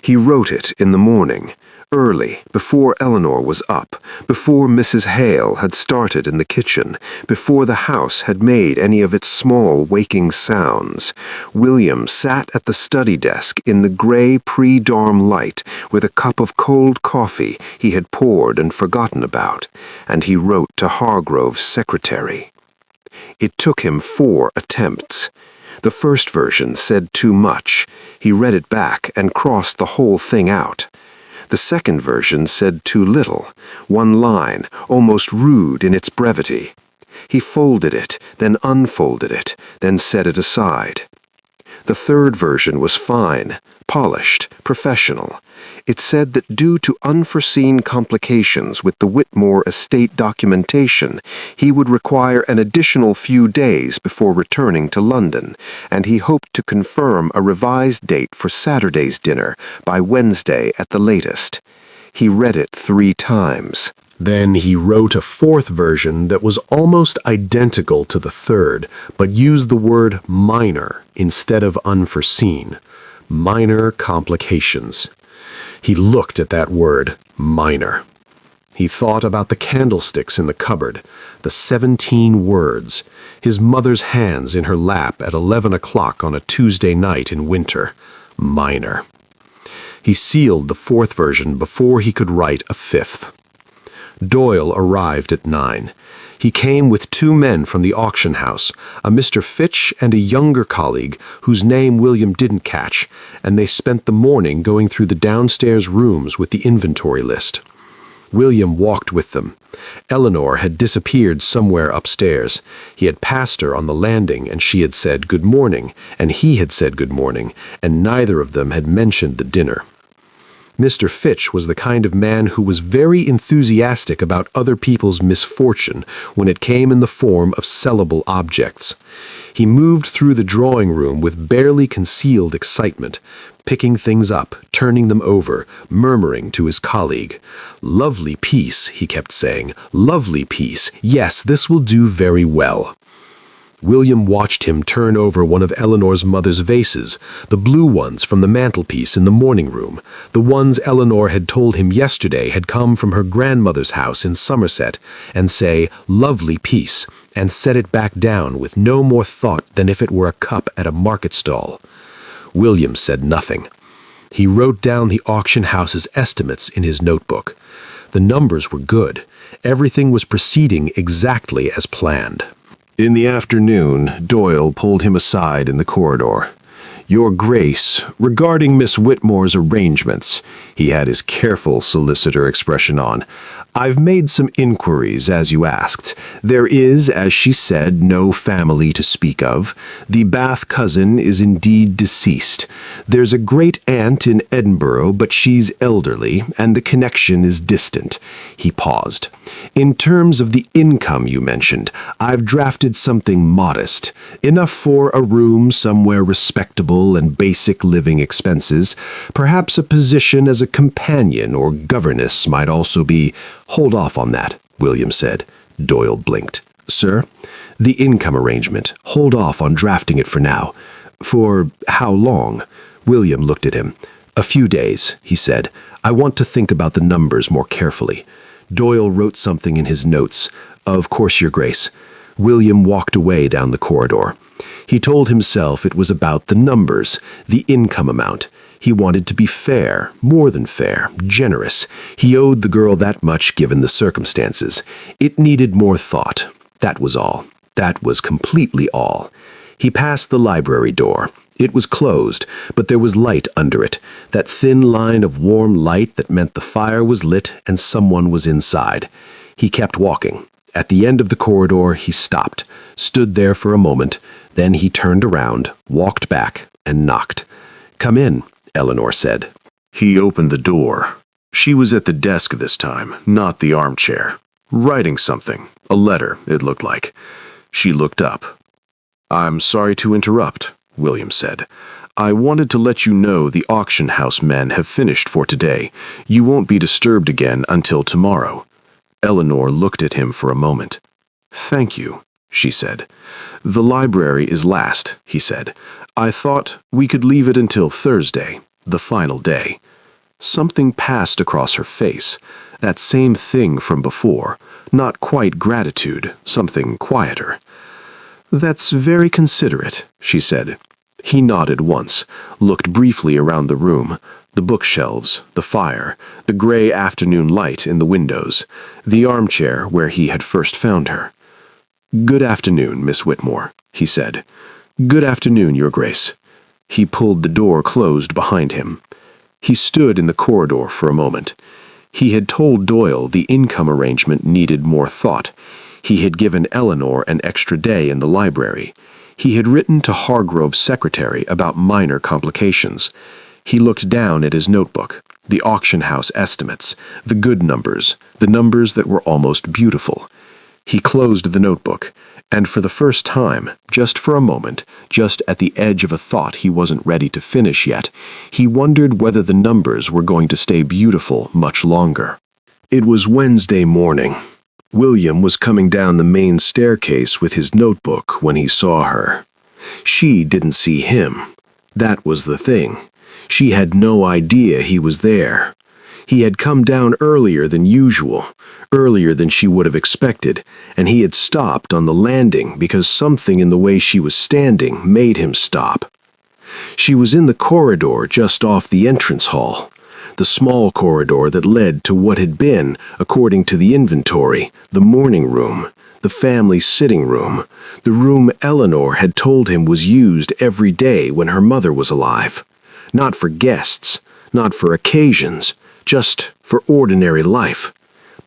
He wrote it in the morning, early, before Eleanor was up, before Mrs. Hale had started in the kitchen, before the house had made any of its small waking sounds. William sat at the study desk in the gray pre-dawn light with a cup of cold coffee he had poured and forgotten about, and he wrote to Hargrove's secretary. It took him 4 attempts. The first version said too much. He read it back and crossed the whole thing out. The second version said too little, 1 line, almost rude in its brevity. He folded it, then unfolded it, then set it aside. The third version was fine, polished, professional. It said that due to unforeseen complications with the Whitmore estate documentation, he would require an additional few days before returning to London, and he hoped to confirm a revised date for Saturday's dinner by Wednesday at the latest. He read it 3 times. Then he wrote a 4th version that was almost identical to the third, but used the word minor instead of unforeseen. Minor complications. He looked at that word, minor. He thought about the candlesticks in the cupboard, the 17 words, his mother's hands in her lap at 11 o'clock on a Tuesday night in winter. Minor. He sealed the 4th version before he could write a 5th. Doyle arrived at 9. He came with 2 men from the auction house, a Mr. Fitch and a younger colleague whose name William didn't catch, and they spent the morning going through the downstairs rooms with the inventory list. William walked with them. Eleanor had disappeared somewhere upstairs. He had passed her on the landing, and she had said good morning, and he had said good morning, and neither of them had mentioned the dinner. Mr. Fitch was the kind of man who was very enthusiastic about other people's misfortune when it came in the form of sellable objects. He moved through the drawing room with barely concealed excitement, picking things up, turning them over, murmuring to his colleague. "Lovely piece," he kept saying. "Lovely piece. Yes, this will do very well." William watched him turn over one of Eleanor's mother's vases, the blue ones from the mantelpiece in the morning room, the ones Eleanor had told him yesterday had come from her grandmother's house in Somerset, and say, "Lovely piece," and set it back down with no more thought than if it were a cup at a market stall. William said nothing. He wrote down the auction house's estimates in his notebook. The numbers were good. Everything was proceeding exactly as planned. In the afternoon, Doyle pulled him aside in the corridor. "Your Grace, regarding Miss Whitmore's arrangements," he had his careful solicitor expression on, "I've made some inquiries, as you asked. There is, as she said, no family to speak of. The Bath cousin is indeed deceased. There's a great-aunt in Edinburgh, but she's elderly, and the connection is distant." He paused. "In terms of the income you mentioned, I've drafted something modest, enough for a room somewhere respectable and basic living expenses. Perhaps a position as a companion or governess might also be—" "Hold off on that," William said. Doyle blinked. "Sir? The income arrangement. Hold off on drafting it for now." "For how long?" William looked at him. "A few days," he said. "I want to think about the numbers more carefully." Doyle wrote something in his notes. "Of course, Your Grace." William walked away down the corridor. He told himself it was about the numbers, the income amount. He wanted to be fair, more than fair, generous. He owed the girl that much given the circumstances. It needed more thought. That was all. That was completely all. He passed the library door. It was closed, but there was light under it, that thin line of warm light that meant the fire was lit and someone was inside. He kept walking. At the end of the corridor, he stopped, stood there for a moment, then he turned around, walked back, and knocked. "Come in," Eleanor said. He opened the door. She was at the desk this time, not the armchair. Writing something. A letter, it looked like. She looked up. "I'm sorry to interrupt," William said. "I wanted to let you know the auction house men have finished for today. You won't be disturbed again until tomorrow." Eleanor looked at him for a moment. "Thank you," she said. "The library is last," he said. "I thought we could leave it until Thursday, the final day." Something passed across her face. That same thing from before. Not quite gratitude, something quieter. "That's very considerate," she said. He nodded once, looked briefly around the room, the bookshelves, the fire, the gray afternoon light in the windows, the armchair where he had first found her. "Good afternoon, Miss Whitmore," he said. "Good afternoon, Your Grace." He pulled the door closed behind him. He stood in the corridor for a moment. He had told Doyle the income arrangement needed more thought. He had given Eleanor an extra day in the library. He had written to Hargrove's secretary about minor complications. He looked down at his notebook, the auction house estimates, the good numbers, the numbers that were almost beautiful. He closed the notebook, and for the first time, just for a moment, just at the edge of a thought he wasn't ready to finish yet, he wondered whether the numbers were going to stay beautiful much longer. It was Wednesday morning. William was coming down the main staircase with his notebook when he saw her. She didn't see him. That was the thing. She had no idea he was there. He had come down earlier than usual, earlier than she would have expected, and he had stopped on the landing because something in the way she was standing made him stop. She was in the corridor just off the entrance hall, the small corridor that led to what had been, according to the inventory, the morning room, the family sitting room, the room Eleanor had told him was used every day when her mother was alive. Not for guests, not for occasions, just for ordinary life.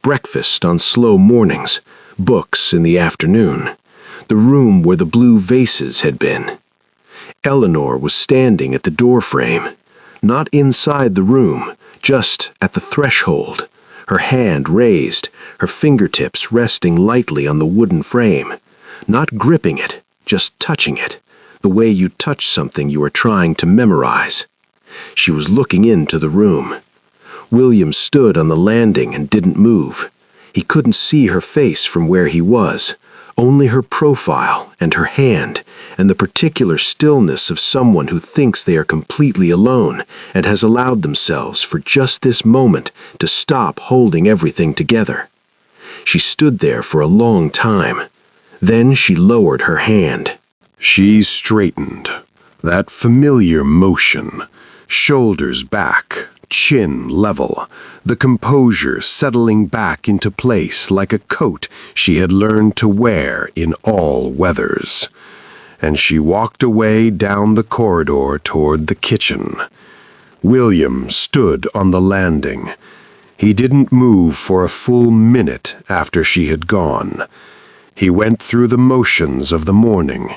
Breakfast on slow mornings, books in the afternoon, the room where the blue vases had been. Eleanor was standing at the doorframe, not inside the room, just at the threshold, her hand raised, her fingertips resting lightly on the wooden frame, not gripping it, just touching it, the way you touch something you are trying to memorize. She was looking into the room. William stood on the landing and didn't move. He couldn't see her face from where he was, only her profile and her hand, and the particular stillness of someone who thinks they are completely alone and has allowed themselves for just this moment to stop holding everything together. She stood there for a long time. Then she lowered her hand. She straightened. That familiar motion. Shoulders back, chin level, the composure settling back into place like a coat she had learned to wear in all weathers. And she walked away down the corridor toward the kitchen. William stood on the landing. He didn't move for a full minute after she had gone. He went through the motions of the morning.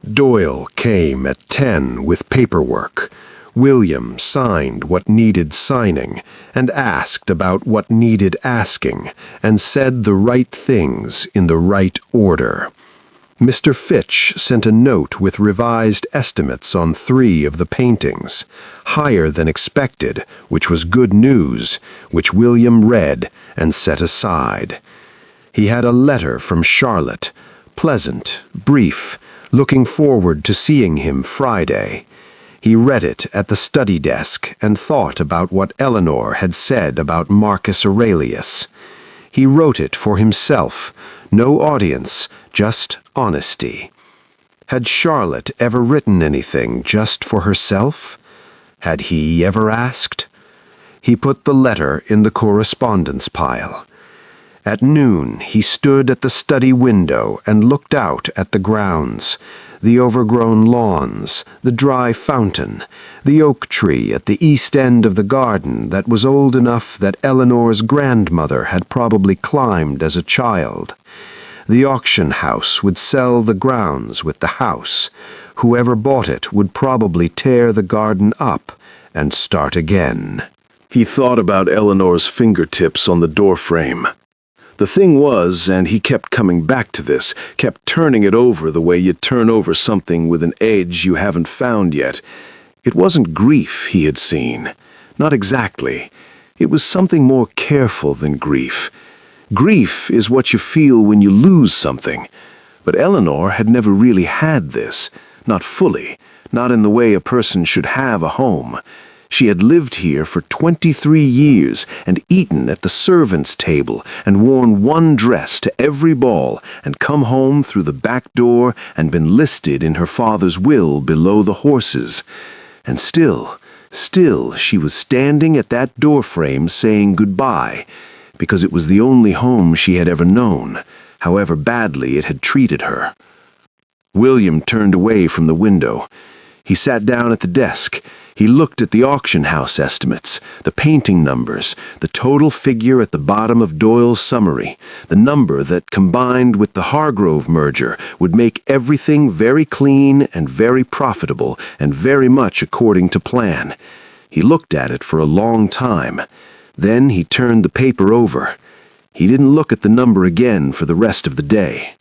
Doyle came at 10 with paperwork. William signed what needed signing, and asked about what needed asking, and said the right things in the right order. Mr. Fitch sent a note with revised estimates on 3 of the paintings, higher than expected, which was good news, which William read and set aside. He had a letter from Charlotte, pleasant, brief, looking forward to seeing him Friday. He read it at the study desk and thought about what Eleanor had said about Marcus Aurelius. He wrote it for himself, no audience, just honesty. Had Charlotte ever written anything just for herself? Had he ever asked? He put the letter in the correspondence pile. At noon, he stood at the study window and looked out at the grounds, the overgrown lawns, the dry fountain, the oak tree at the east end of the garden that was old enough that Eleanor's grandmother had probably climbed as a child. The auction house would sell the grounds with the house. Whoever bought it would probably tear the garden up and start again. He thought about Eleanor's fingertips on the doorframe. The thing was, and he kept coming back to this, kept turning it over the way you turn over something with an edge you haven't found yet. It wasn't grief he had seen. Not exactly. It was something more careful than grief. Grief is what you feel when you lose something. But Eleanor had never really had this. Not fully. Not in the way a person should have a home. She had lived here for 23 years and eaten at the servants' table and worn one dress to every ball and come home through the back door and been listed in her father's will below the horses. And still she was standing at that doorframe saying goodbye, because it was the only home she had ever known, however badly it had treated her. William turned away from the window. He sat down at the desk. He looked at the auction house estimates, the painting numbers, the total figure at the bottom of Doyle's summary, the number that, combined with the Hargrove merger, would make everything very clean and very profitable and very much according to plan. He looked at it for a long time. Then he turned the paper over. He didn't look at the number again for the rest of the day.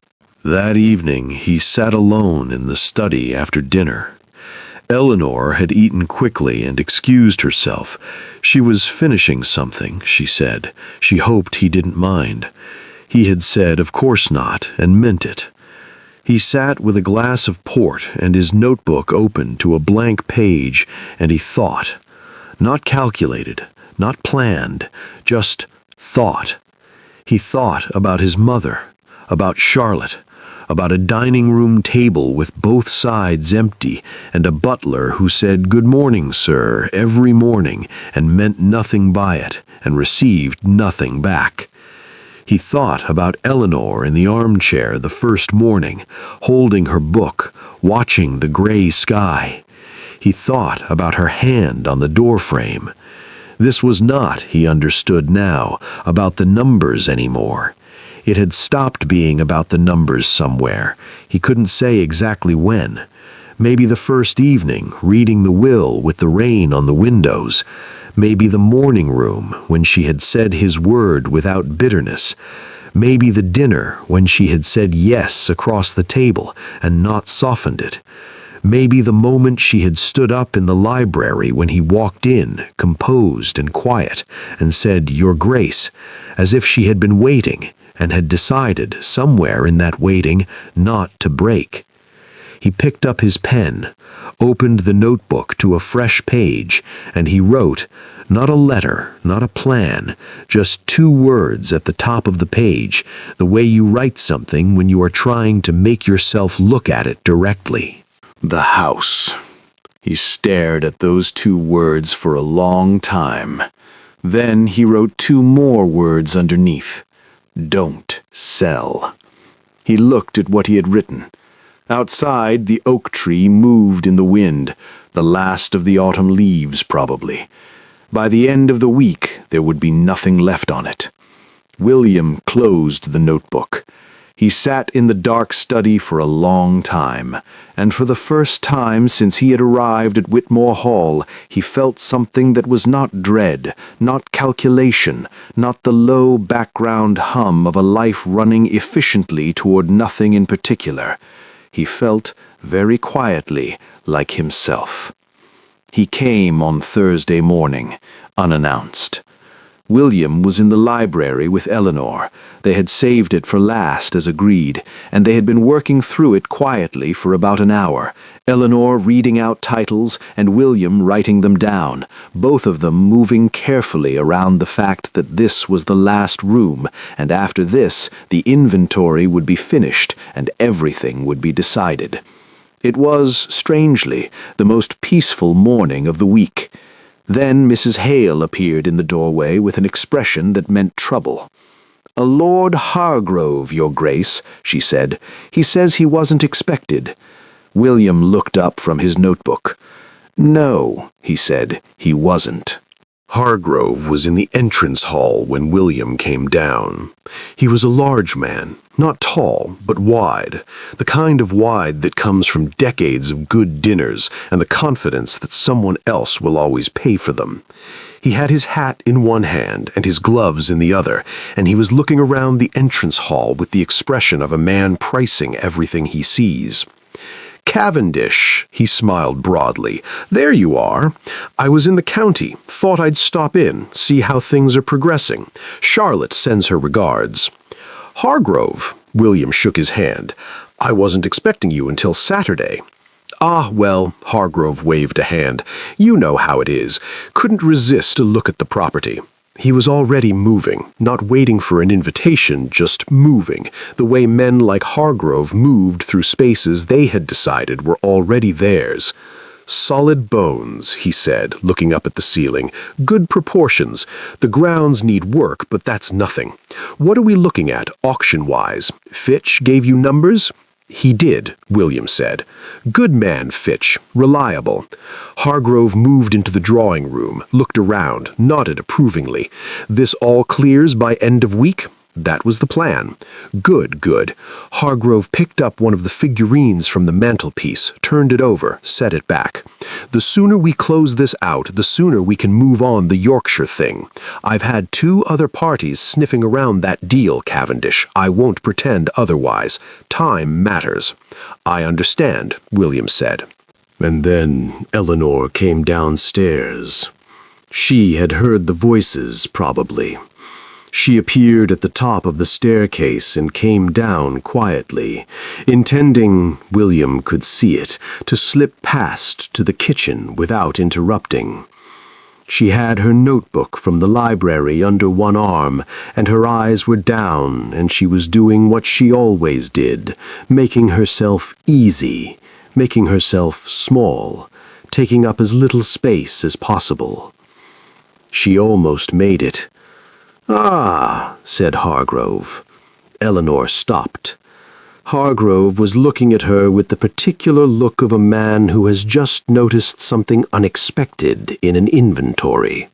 That evening he sat alone in the study after dinner. Eleanor had eaten quickly and excused herself. She was finishing something, she said. She hoped he didn't mind. He had said, of course not, and meant it. He sat with a glass of port and his notebook open to a blank page, and he thought. Not calculated, not planned, just thought. He thought about his mother, about Charlotte, about a dining room table with both sides empty and a butler who said "Good morning, sir," every morning and meant nothing by it and received nothing back. He thought about Eleanor in the armchair the first morning, holding her book, watching the gray sky. He thought about her hand on the doorframe. This was not, he understood now, about the numbers anymore. It had stopped being about the numbers somewhere. He couldn't say exactly when. Maybe the first evening, reading the will with the rain on the windows. Maybe the morning room, when she had said his word without bitterness. Maybe the dinner, when she had said yes across the table and not softened it. Maybe the moment she had stood up in the library when he walked in, composed and quiet, and said, "Your Grace," as if she had been waiting and had decided, somewhere in that waiting, not to break. He picked up his pen, opened the notebook to a fresh page, and he wrote, not a letter, not a plan, just 2 words at the top of the page, the way you write something when you are trying to make yourself look at it directly. The house. He stared at those 2 words for a long time. Then he wrote 2 more words underneath. Don't sell. He looked at what he had written. Outside, the oak tree moved in the wind, the last of the autumn leaves, probably. By the end of the week, there would be nothing left on it. William closed the notebook. He sat in the dark study for a long time, and for the first time since he had arrived at Whitmore Hall, he felt something that was not dread, not calculation, not the low background hum of a life running efficiently toward nothing in particular. He felt, very quietly, like himself. He came on Thursday morning, unannounced. William was in the library with Eleanor. They had saved it for last, as agreed, and they had been working through it quietly for about an hour, Eleanor reading out titles and William writing them down, both of them moving carefully around the fact that this was the last room, and after this the inventory would be finished and everything would be decided. It was, strangely, the most peaceful morning of the week. Then Mrs. Hale appeared in the doorway with an expression that meant trouble. "A Lord Hargrove, Your Grace," she said. "He says he wasn't expected." William looked up from his notebook. "No," he said, "he wasn't." Hargrove was in the entrance hall when William came down. He was a large man, not tall, but wide, the kind of wide that comes from decades of good dinners and the confidence that someone else will always pay for them. He had his hat in one hand and his gloves in the other, and he was looking around the entrance hall with the expression of a man pricing everything he sees. "Cavendish," he smiled broadly. "There you are. I was in the county. Thought I'd stop in, see how things are progressing. Charlotte sends her regards." "Hargrove," William shook his hand. "I wasn't expecting you until Saturday." "Ah, well," Hargrove waved a hand. "You know how it is. Couldn't resist a look at the property." He was already moving, not waiting for an invitation, just moving, the way men like Hargrove moved through spaces they had decided were already theirs. "Solid bones," he said, looking up at the ceiling. "Good proportions. The grounds need work, but that's nothing. What are we looking at, auction-wise? Fitch gave you numbers?" "He did," William said. "Good man, Fitch. Reliable." Hargrove moved into the drawing room, looked around, nodded approvingly. "This all clears by end of week?" That was the plan. Good, good. Hargrove picked up one of the figurines from the mantelpiece, turned it over, set it back. "The sooner we close this out, the sooner we can move on the Yorkshire thing. I've had 2 other parties sniffing around that deal, Cavendish. I won't pretend otherwise. Time matters." "I understand," William said. And then Eleanor came downstairs. She had heard the voices, probably. She appeared at the top of the staircase and came down quietly, intending, William could see it, to slip past to the kitchen without interrupting. She had her notebook from the library under one arm, and her eyes were down, and she was doing what she always did, making herself easy, making herself small, taking up as little space as possible. She almost made it. "Ah," said Hargrove. Eleanor stopped. Hargrove was looking at her with the particular look of a man who has just noticed something unexpected in an inventory.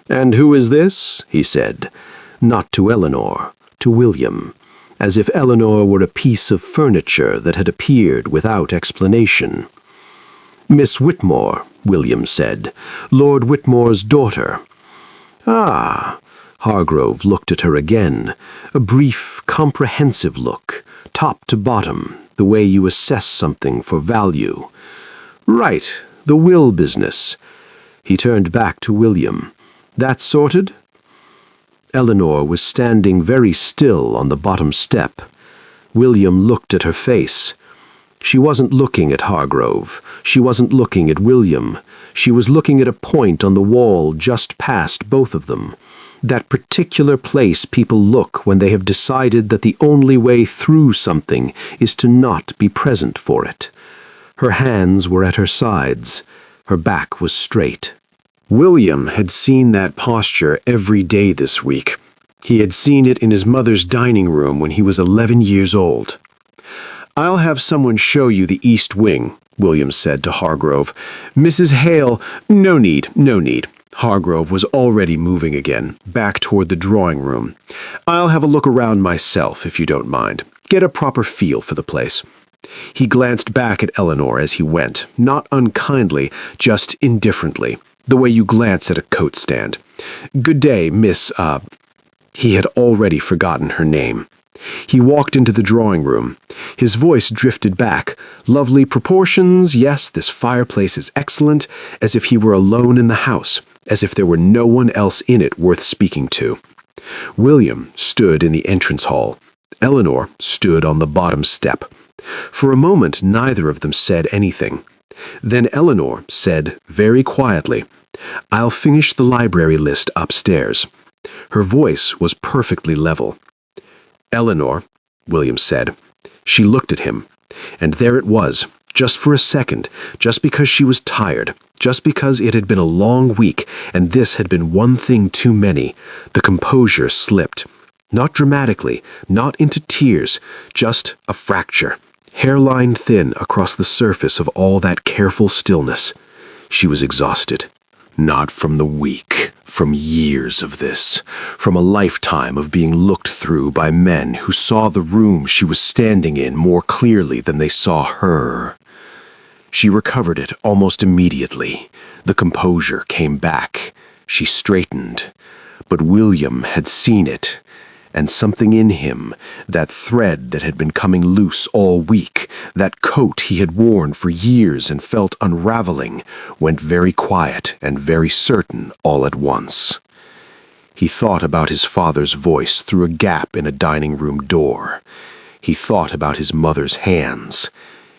"And who is this?" he said, not to Eleanor, to William, as if Eleanor were a piece of furniture that had appeared without explanation. "Miss Whitmore," William said, "Lord Whitmore's daughter." "Ah." Hargrove looked at her again, a brief, comprehensive look, top to bottom, the way you assess something for value. "Right, the will business." He turned back to William. "That sorted?" Eleanor was standing very still on the bottom step. William looked at her face. She wasn't looking at Hargrove. She wasn't looking at William. She was looking at a point on the wall just past both of them. That particular place people look when they have decided that the only way through something is to not be present for it. Her hands were at her sides. Her back was straight. William had seen that posture every day this week. He had seen it in his mother's dining room when he was 11 years old. "I'll have someone show you the East Wing," William said to Hargrove. "Mrs. Hale—" "No need, no need." Hargrove was already moving again, back toward the drawing room. "I'll have a look around myself, if you don't mind. Get a proper feel for the place." He glanced back at Eleanor as he went, not unkindly, just indifferently, the way you glance at a coat stand. "Good day, Miss—" He had already forgotten her name. He walked into the drawing room. His voice drifted back. "Lovely proportions, yes, this fireplace is excellent," as if he were alone in the house, as if there were no one else in it worth speaking to. William stood in the entrance hall. Eleanor stood on the bottom step. For a moment, neither of them said anything. Then Eleanor said, very quietly, "I'll finish the library list upstairs." Her voice was perfectly level. "Eleanor," William said. She looked at him, and there it was, just for a second, just because she was tired, just because it had been a long week, and this had been one thing too many. The composure slipped. Not dramatically, not into tears, just a fracture, hairline thin across the surface of all that careful stillness. She was exhausted. Not from the week, from years of this, from a lifetime of being looked through by men who saw the room she was standing in more clearly than they saw her. She recovered it almost immediately. The composure came back. She straightened. But William had seen it, and something in him, that thread that had been coming loose all week, that coat he had worn for years and felt unraveling, went very quiet and very certain all at once. He thought about his father's voice through a gap in a dining room door. He thought about his mother's hands.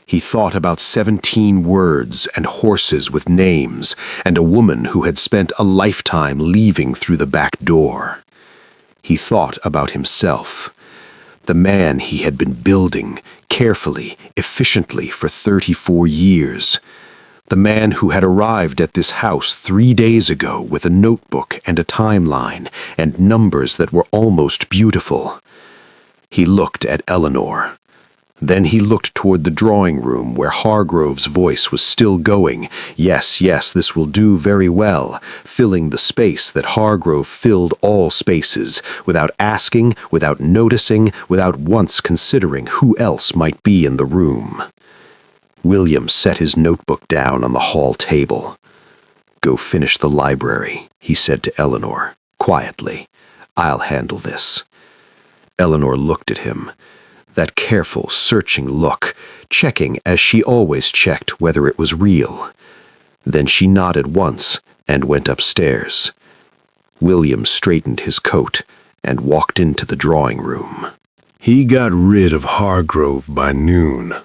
He thought about 17 words and horses with names, and a woman who had spent a lifetime leaving through the back door. He thought about himself, the man he had been building carefully, efficiently for 34 years, The man who had arrived at this house 3 days ago with a notebook and a timeline and numbers that were almost beautiful. He looked at Eleanor. Then he looked toward the drawing room where Hargrove's voice was still going. Yes, yes, this will do very well, filling the space that Hargrove filled all spaces, without asking, without noticing, without once considering who else might be in the room. William set his notebook down on the hall table. "Go finish the library," he said to Eleanor, quietly. "I'll handle this." Eleanor looked at him. That careful, searching look, checking as she always checked whether it was real. Then she nodded once and went upstairs. William straightened his coat and walked into the drawing room. He got rid of Hargrove by noon.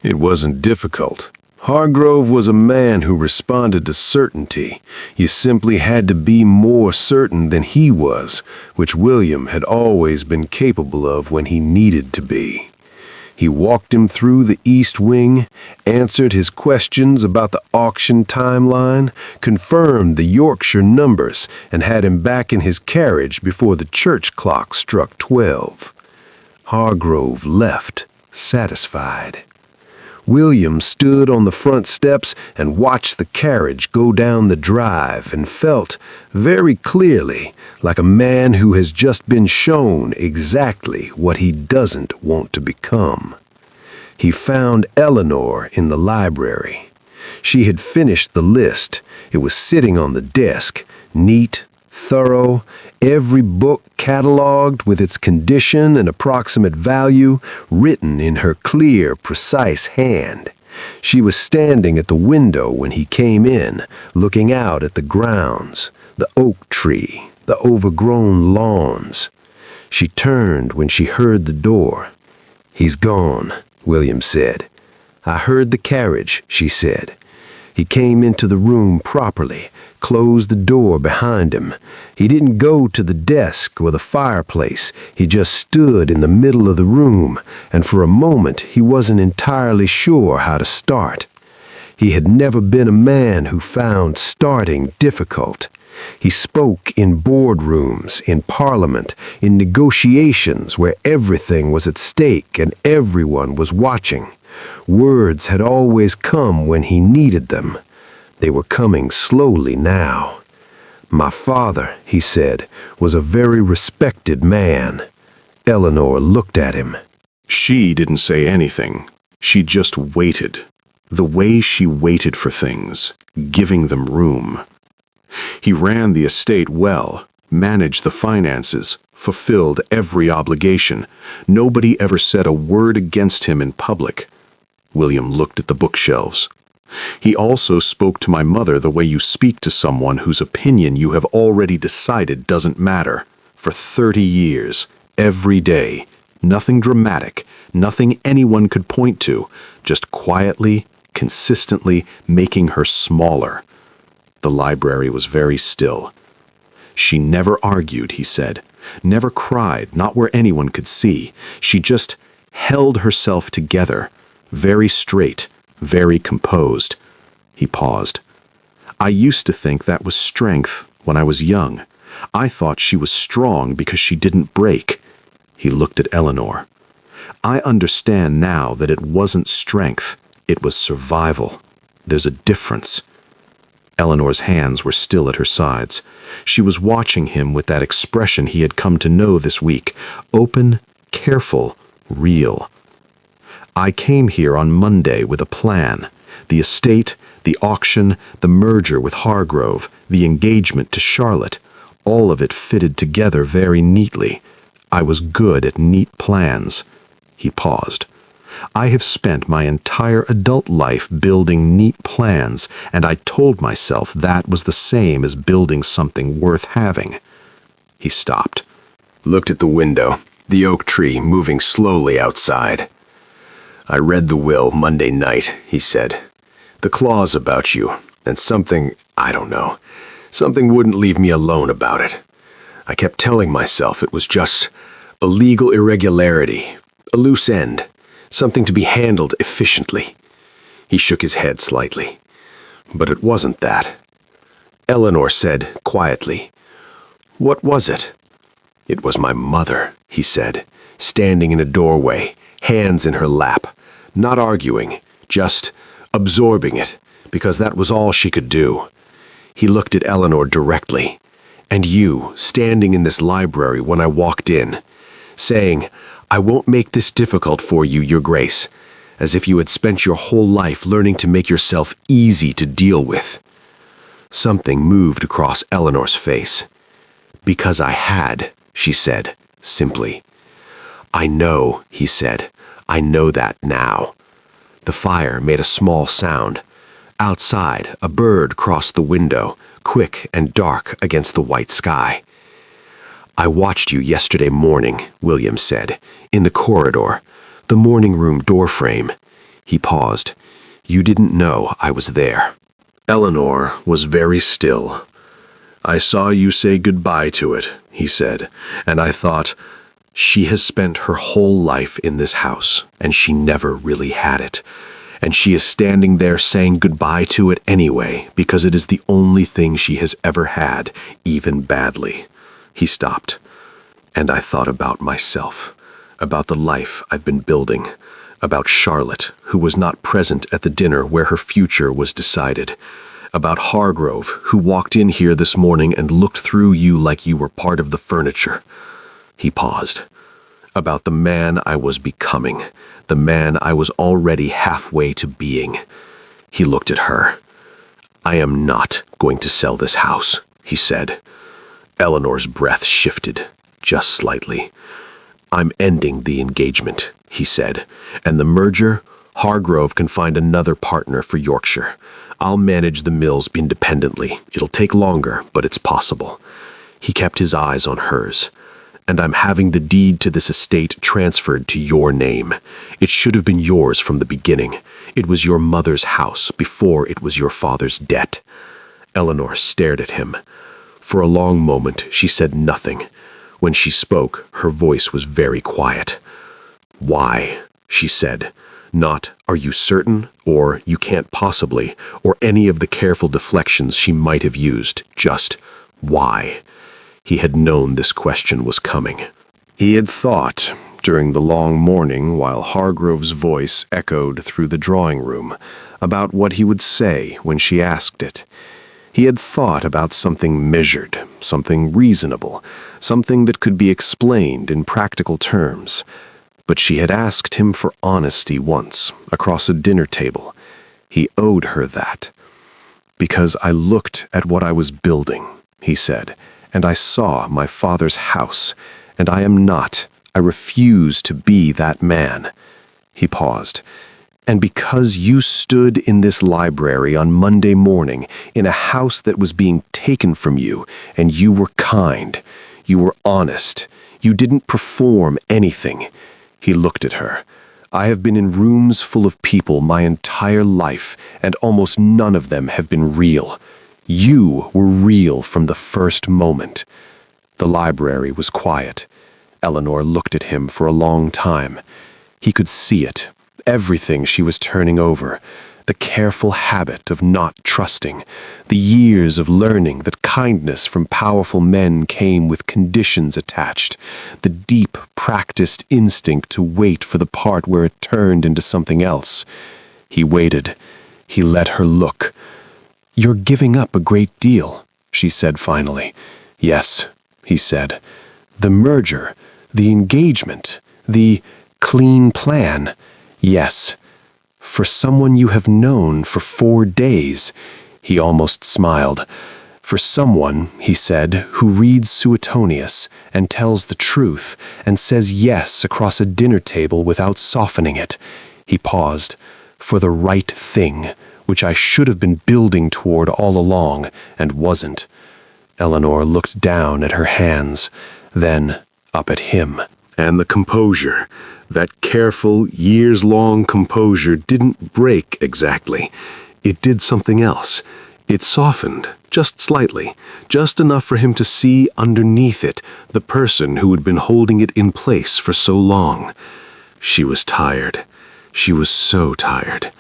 It wasn't difficult. Hargrove was a man who responded to certainty. You simply had to be more certain than he was, which William had always been capable of when he needed to be. He walked him through the East Wing, answered his questions about the auction timeline, confirmed the Yorkshire numbers, and had him back in his carriage before the church clock struck 12. Hargrove left, satisfied. William stood on the front steps and watched the carriage go down the drive and felt, very clearly, like a man who has just been shown exactly what he doesn't want to become. He found Eleanor in the library. She had finished the list. It was sitting on the desk, neat, thorough, every book cataloged with its condition and approximate value, written in her clear, precise hand. She was standing at the window when he came in, looking out at the grounds, the oak tree, the overgrown lawns. She turned when she heard the door. "He's gone," William said. "I heard the carriage," she said. He came into the room properly, closed the door behind him. He didn't go to the desk or the fireplace. He just stood in the middle of the room, and for a moment he wasn't entirely sure how to start. He had never been a man who found starting difficult. He spoke in boardrooms, in Parliament, in negotiations where everything was at stake and everyone was watching. Words had always come when he needed them. They were coming slowly now. "My father," he said, "was a very respected man." Eleanor looked at him. She didn't say anything. She just waited. The way she waited for things, giving them room. He ran the estate well, managed the finances, fulfilled every obligation. Nobody ever said a word against him in public. William looked at the bookshelves. "He also spoke to my mother the way you speak to someone whose opinion you have already decided doesn't matter. For 30 years, every day. Nothing dramatic, nothing anyone could point to, just quietly, consistently making her smaller." The library was very still. "She never argued," he said. "Never cried, not where anyone could see. She just held herself together, very straight, very composed." He paused. "I used to think that was strength when I was young. I thought she was strong because she didn't break." He looked at Eleanor. "I understand now that it wasn't strength, it was survival. There's a difference." Eleanor's hands were still at her sides. She was watching him with that expression he had come to know this week, open, careful, real. "I came here on Monday with a plan. The estate, the auction, the merger with Hargrove, the engagement to Charlotte, all of it fitted together very neatly. I was good at neat plans." He paused. "I have spent my entire adult life building neat plans, and I told myself that was the same as building something worth having." He stopped, looked at the window, the oak tree moving slowly outside. "I read the will Monday night," he said. "The clause about you, and something, I don't know, something wouldn't leave me alone about it. I kept telling myself it was just a legal irregularity, a loose end, something to be handled efficiently." He shook his head slightly. But it wasn't that. Eleanor said quietly, "What was it?" "It was my mother," he said, standing in a doorway, hands in her lap, not arguing, just absorbing it, because that was all she could do. He looked at Eleanor directly. "And you, standing in this library when I walked in, saying, 'I won't make this difficult for you, Your Grace,' as if you had spent your whole life learning to make yourself easy to deal with." Something moved across Eleanor's face. "Because I had," she said, simply. "I know," he said. "I know that now." The fire made a small sound. Outside, a bird crossed the window, quick and dark against the white sky. "I watched you yesterday morning," William said, "in the corridor, the morning room doorframe." He paused. "You didn't know I was there." Eleanor was very still. "I saw you say goodbye to it," he said, "and I thought, she has spent her whole life in this house, and she never really had it. And she is standing there saying goodbye to it anyway, because it is the only thing she has ever had, even badly." He stopped. "And I thought about myself, about the life I've been building, about Charlotte, who was not present at the dinner where her future was decided, about Hargrove, who walked in here this morning and looked through you like you were part of the furniture." He paused. "About the man I was becoming, the man I was already halfway to being." He looked at her. "I am not going to sell this house," he said. Eleanor's breath shifted, just slightly. "I'm ending the engagement," he said, "and the merger, Hargrove can find another partner for Yorkshire. I'll manage the mills independently. It'll take longer, but it's possible." He kept his eyes on hers. "And I'm having the deed to this estate transferred to your name. It should have been yours from the beginning. It was your mother's house before it was your father's debt." Eleanor stared at him. For a long moment, she said nothing. When she spoke, her voice was very quiet. "Why?" she said. Not, "Are you certain?" or "You can't possibly," or any of the careful deflections she might have used. Just, "Why?" He had known this question was coming. He had thought, during the long morning while Hargrove's voice echoed through the drawing room, about what he would say when she asked it. He had thought about something measured, something reasonable, something that could be explained in practical terms. But she had asked him for honesty once, across a dinner table. He owed her that. "Because I looked at what I was building," he said, "and I saw my father's house, and I refuse to be that man." He paused. "And because you stood in this library on Monday morning, in a house that was being taken from you, and you were kind, you were honest, you didn't perform anything." He looked at her. "I have been in rooms full of people my entire life, and almost none of them have been real. You were real from the first moment." The library was quiet. Eleanor looked at him for a long time. He could see it, everything she was turning over, the careful habit of not trusting, the years of learning that kindness from powerful men came with conditions attached, the deep, practiced instinct to wait for the part where it turned into something else. He waited. He let her look. "You're giving up a great deal," she said finally. "Yes," he said. "The merger, the engagement, the clean plan. Yes. For someone you have known for 4 days." He almost smiled. "For someone," he said, "who reads Suetonius and tells the truth and says yes across a dinner table without softening it." He paused. "For the right thing, which I should have been building toward all along and wasn't." Eleanor looked down at her hands, then up at him. And the composure, that careful, years-long composure, didn't break exactly. It did something else. It softened, just slightly, just enough for him to see underneath it the person who had been holding it in place for so long. She was tired. She was so tired.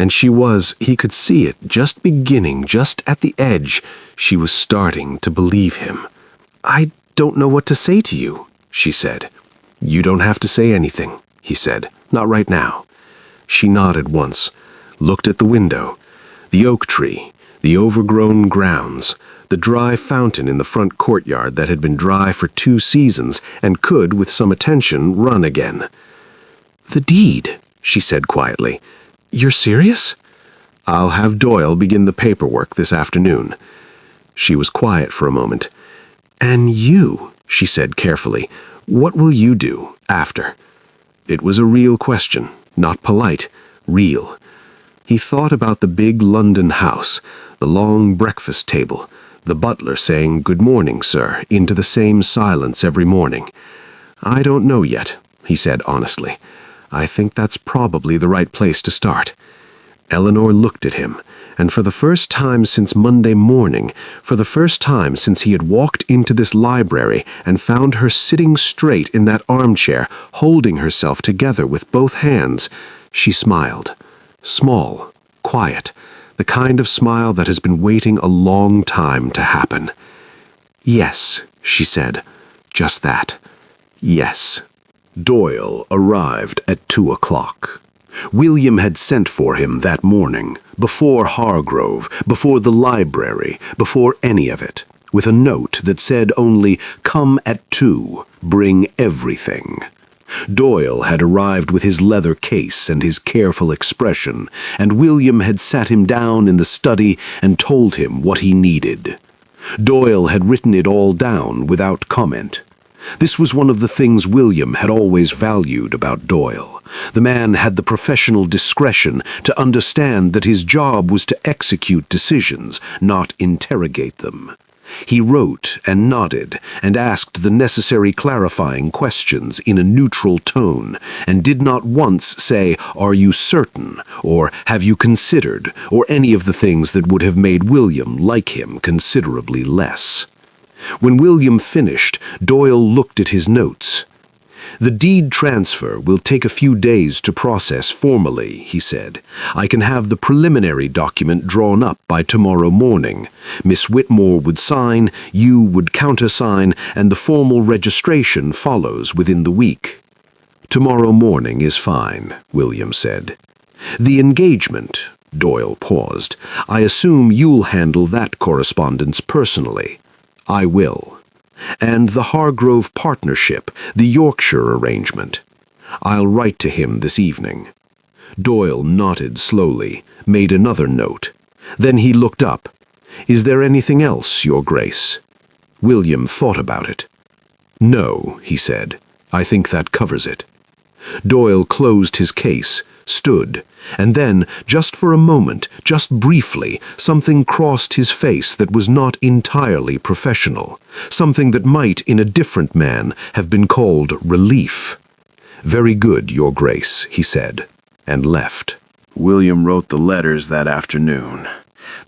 And he could see it, just beginning, just at the edge. She was starting to believe him. "I don't know what to say to you," she said. "You don't have to say anything," he said. "Not right now." She nodded once, looked at the window, the oak tree, the overgrown grounds, the dry fountain in the front courtyard that had been dry for 2 seasons and could, with some attention, run again. "The deed," she said quietly. "You're serious?" "I'll have Doyle begin the paperwork this afternoon." She was quiet for a moment. "And you," she said carefully, "what will you do after?" It was a real question, not polite, real. He thought about the big London house, the long breakfast table, the butler saying, "Good morning, sir," into the same silence every morning. "I don't know yet," he said honestly. "I think that's probably the right place to start." Eleanor looked at him, and for the first time since Monday morning, for the first time since he had walked into this library and found her sitting straight in that armchair, holding herself together with both hands, she smiled. Small, quiet, the kind of smile that has been waiting a long time to happen. "Yes," she said, just that. "Yes." Doyle arrived at 2 o'clock. William had sent for him that morning, before Hargrove, before the library, before any of it, with a note that said only, "Come at 2, bring everything." Doyle had arrived with his leather case and his careful expression, and William had sat him down in the study and told him what he needed. Doyle had written it all down without comment. This was one of the things William had always valued about Doyle. The man had the professional discretion to understand that his job was to execute decisions, not interrogate them. He wrote and nodded and asked the necessary clarifying questions in a neutral tone, and did not once say, "Are you certain?" or "Have you considered?" or any of the things that would have made William like him considerably less. When William finished, Doyle looked at his notes. "The deed transfer will take a few days to process formally," he said. "I can have the preliminary document drawn up by tomorrow morning. Miss Whitmore would sign, you would countersign, and the formal registration follows within the week." "Tomorrow morning is fine," William said. "The engagement," Doyle paused. "I assume you'll handle that correspondence personally." "I will." "And the Hargrove partnership, the Yorkshire arrangement." "I'll write to him this evening." Doyle nodded slowly, made another note. Then he looked up. "Is there anything else, Your Grace?" William thought about it. "No," he said. "I think that covers it." Doyle closed his case, stood, and then, just for a moment, just briefly, something crossed his face that was not entirely professional, something that might, in a different man, have been called relief. "Very good, Your Grace," he said, and left. William wrote the letters that afternoon.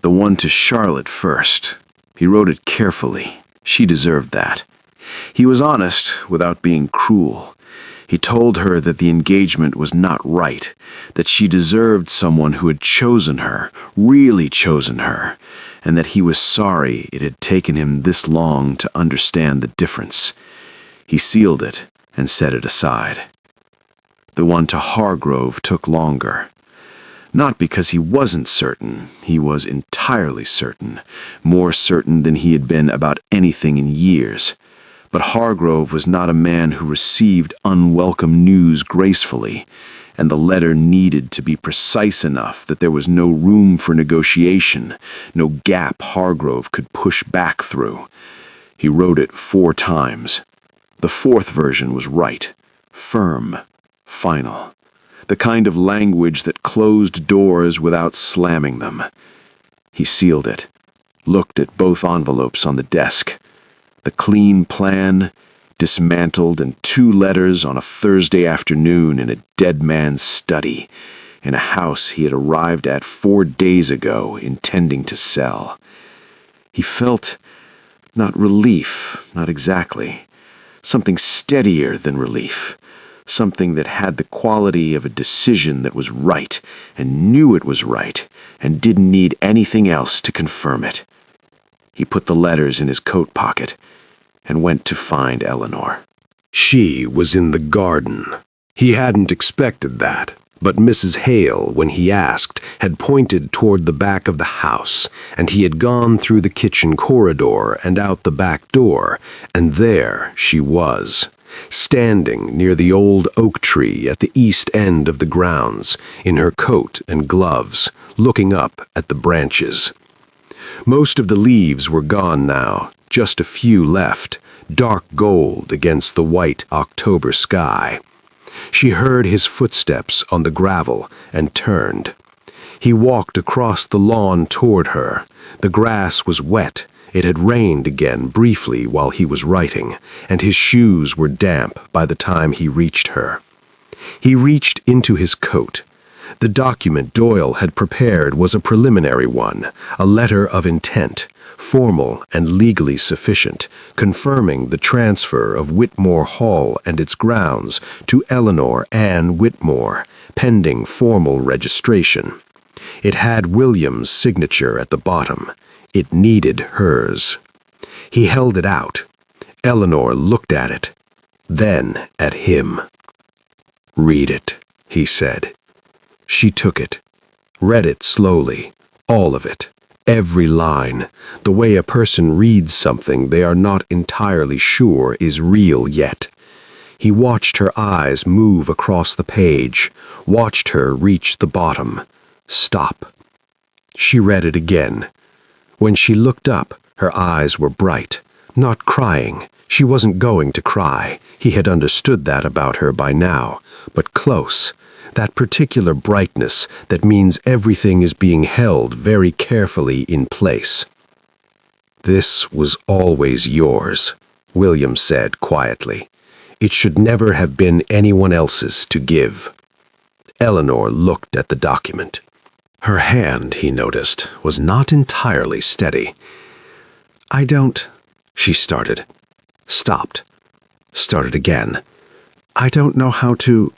The one to Charlotte first. He wrote it carefully. She deserved that. He was honest without being cruel. He told her that the engagement was not right, that she deserved someone who had chosen her, really chosen her, and that he was sorry it had taken him this long to understand the difference. He sealed it and set it aside. The one to Hargrove took longer. Not because he wasn't certain, he was entirely certain, more certain than he had been about anything in years. But Hargrove was not a man who received unwelcome news gracefully, and the letter needed to be precise enough that there was no room for negotiation, no gap Hargrove could push back through. He wrote it 4 times. The 4th version was right, firm, final. The kind of language that closed doors without slamming them. He sealed it, looked at both envelopes on the desk. The clean plan, dismantled, and 2 letters on a Thursday afternoon in a dead man's study, in a house he had arrived at 4 days ago, intending to sell. He felt, not relief, not exactly, something steadier than relief, something that had the quality of a decision that was right and knew it was right and didn't need anything else to confirm it. He put the letters in his coat pocket and went to find Eleanor. She was in the garden. He hadn't expected that, but Mrs. Hale, when he asked, had pointed toward the back of the house, and he had gone through the kitchen corridor and out the back door, and there she was, standing near the old oak tree at the east end of the grounds, in her coat and gloves, looking up at the branches. Most of the leaves were gone now, just a few left, dark gold against the white October sky. She heard his footsteps on the gravel and turned. He walked across the lawn toward her. The grass was wet. It had rained again briefly while he was writing, and his shoes were damp by the time he reached her. He reached into his coat. The document Doyle had prepared was a preliminary one, a letter of intent, formal and legally sufficient, confirming the transfer of Whitmore Hall and its grounds to Eleanor Ann Whitmore, pending formal registration. It had William's signature at the bottom. It needed hers. He held it out. Eleanor looked at it, then at him. "Read it," he said. She took it, read it slowly, all of it, every line, the way a person reads something they are not entirely sure is real yet. He watched her eyes move across the page, watched her reach the bottom, stop. She read it again. When she looked up, her eyes were bright, not crying. She wasn't going to cry. He had understood that about her by now, but close. That particular brightness that means everything is being held very carefully in place. "This was always yours," William said quietly. "It should never have been anyone else's to give." Eleanor looked at the document. Her hand, he noticed, was not entirely steady. "I don't," she started. Stopped. Started again. "I don't know how to—"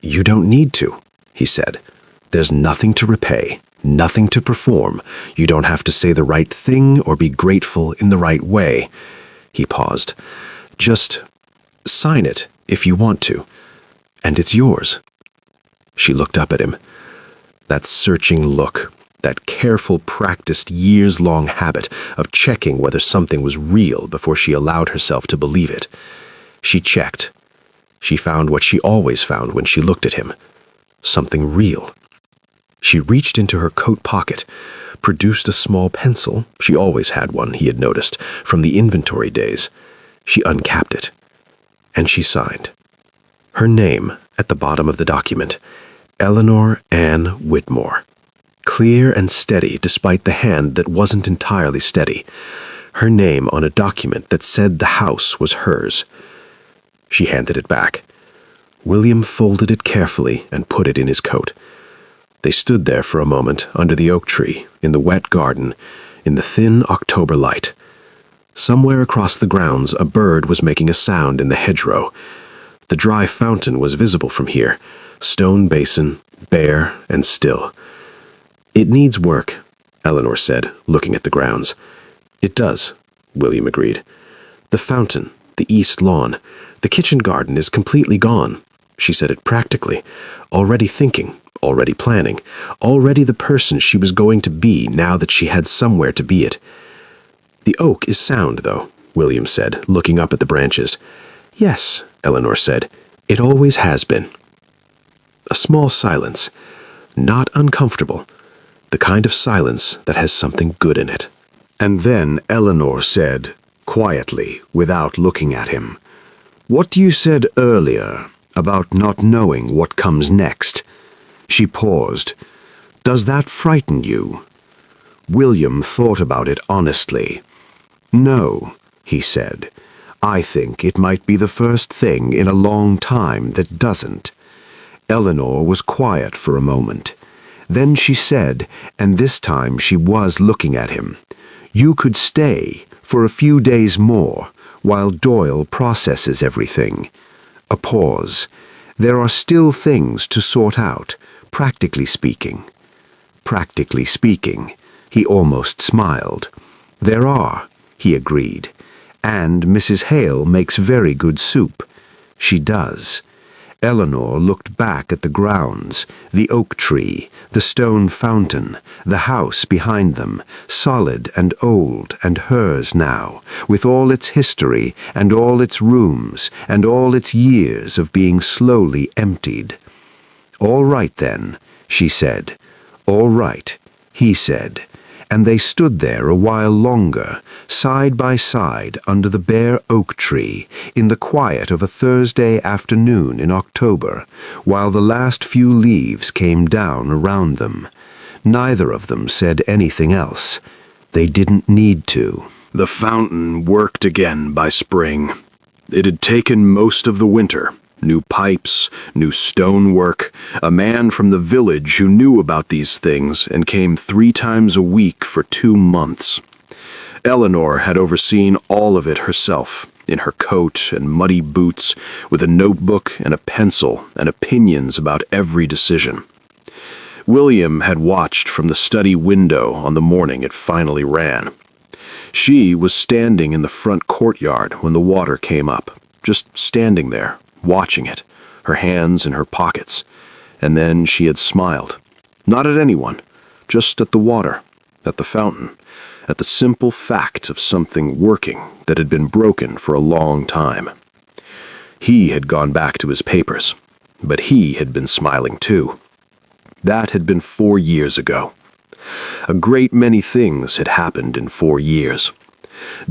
"You don't need to," he said. "There's nothing to repay, nothing to perform. You don't have to say the right thing or be grateful in the right way." He paused. "Just sign it if you want to, and it's yours." She looked up at him. That searching look, that careful, practiced, years-long habit of checking whether something was real before she allowed herself to believe it. She checked. She found what she always found when she looked at him. Something real. She reached into her coat pocket, produced a small pencil. She always had one, he had noticed, from the inventory days. She uncapped it, and she signed. Her name at the bottom of the document, Eleanor Ann Whitmore. Clear and steady despite the hand that wasn't entirely steady. Her name on a document that said the house was hers. She handed it back. William folded it carefully and put it in his coat. They stood there for a moment under the oak tree, in the wet garden, in the thin October light. Somewhere across the grounds a bird was making a sound in the hedgerow. The dry fountain was visible from here, stone basin, bare and still. "It needs work," Eleanor said, looking at the grounds. "It does," William agreed. "The fountain, the east lawn, the kitchen garden is completely gone." She said it practically, already thinking, already planning, already the person she was going to be now that she had somewhere to be it. "The oak is sound, though," William said, looking up at the branches. "Yes," Eleanor said, "it always has been." A small silence, not uncomfortable, the kind of silence that has something good in it. And then Eleanor said, quietly, without looking at him, "What you said earlier about not knowing what comes next." She paused. "Does that frighten you?" William thought about it honestly. "No," he said. "I think it might be the first thing in a long time that doesn't." Eleanor was quiet for a moment. Then she said, and this time she was looking at him, "You could stay for a few days more while Doyle processes everything." A pause, There are still things to sort out, practically speaking. Practically speaking, he almost smiled. There are, he agreed. And Mrs. Hale makes very good soup. She does. Eleanor looked back at the grounds, the oak tree, the stone fountain, the house behind them, solid and old and hers now, with all its history and all its rooms and all its years of being slowly emptied. "All right, then," she said. "All right," he said. And they stood there a while longer, side by side under the bare oak tree, in the quiet of a Thursday afternoon in October, while the last few leaves came down around them. Neither of them said anything else. They didn't need to. The fountain worked again by spring. It had taken most of the winter. New pipes, new stonework, a man from the village who knew about these things and came 3 times a week for 2 months. Eleanor had overseen all of it herself, in her coat and muddy boots, with a notebook and a pencil and opinions about every decision. William had watched from the study window on the morning it finally ran. She was standing in the front courtyard when the water came up, just standing there, watching it, her hands in her pockets. And then she had smiled. Not at anyone, just at the water, at the fountain, at the simple fact of something working that had been broken for a long time. He had gone back to his papers, but he had been smiling too. That had been 4 years ago. A great many things had happened in 4 years.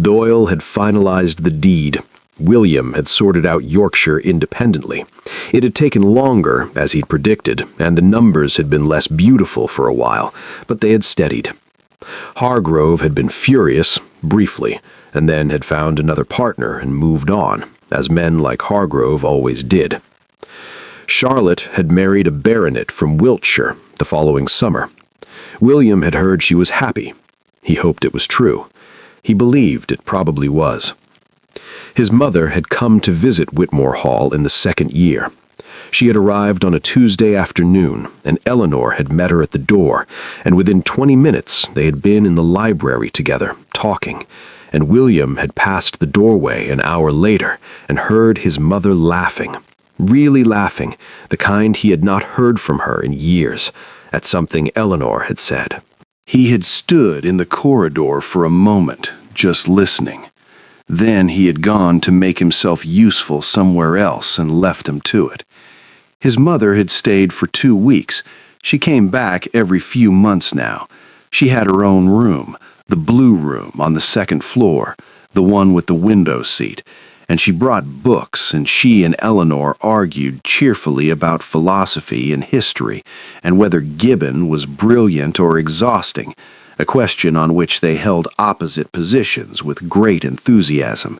Doyle had finalized the deed. William had sorted out Yorkshire independently. It had taken longer, as he'd predicted, and the numbers had been less beautiful for a while, but they had steadied. Hargrove had been furious, briefly, and then had found another partner and moved on, as men like Hargrove always did. Charlotte had married a baronet from Wiltshire the following summer. William had heard she was happy. He hoped it was true. He believed it probably was. His mother had come to visit Whitmore Hall in the 2nd year. She had arrived on a Tuesday afternoon, and Eleanor had met her at the door, and within 20 minutes they had been in the library together, talking, and William had passed the doorway an hour later and heard his mother laughing, really laughing, the kind he had not heard from her in years, at something Eleanor had said. He had stood in the corridor for a moment, just listening. Then he had gone to make himself useful somewhere else and left him to it. His mother had stayed for 2 weeks. She came back every few months now. She had her own room, the blue room on the 2nd floor, the one with the window seat, and she brought books, and she and Eleanor argued cheerfully about philosophy and history, and whether Gibbon was brilliant or exhausting, a question on which they held opposite positions with great enthusiasm.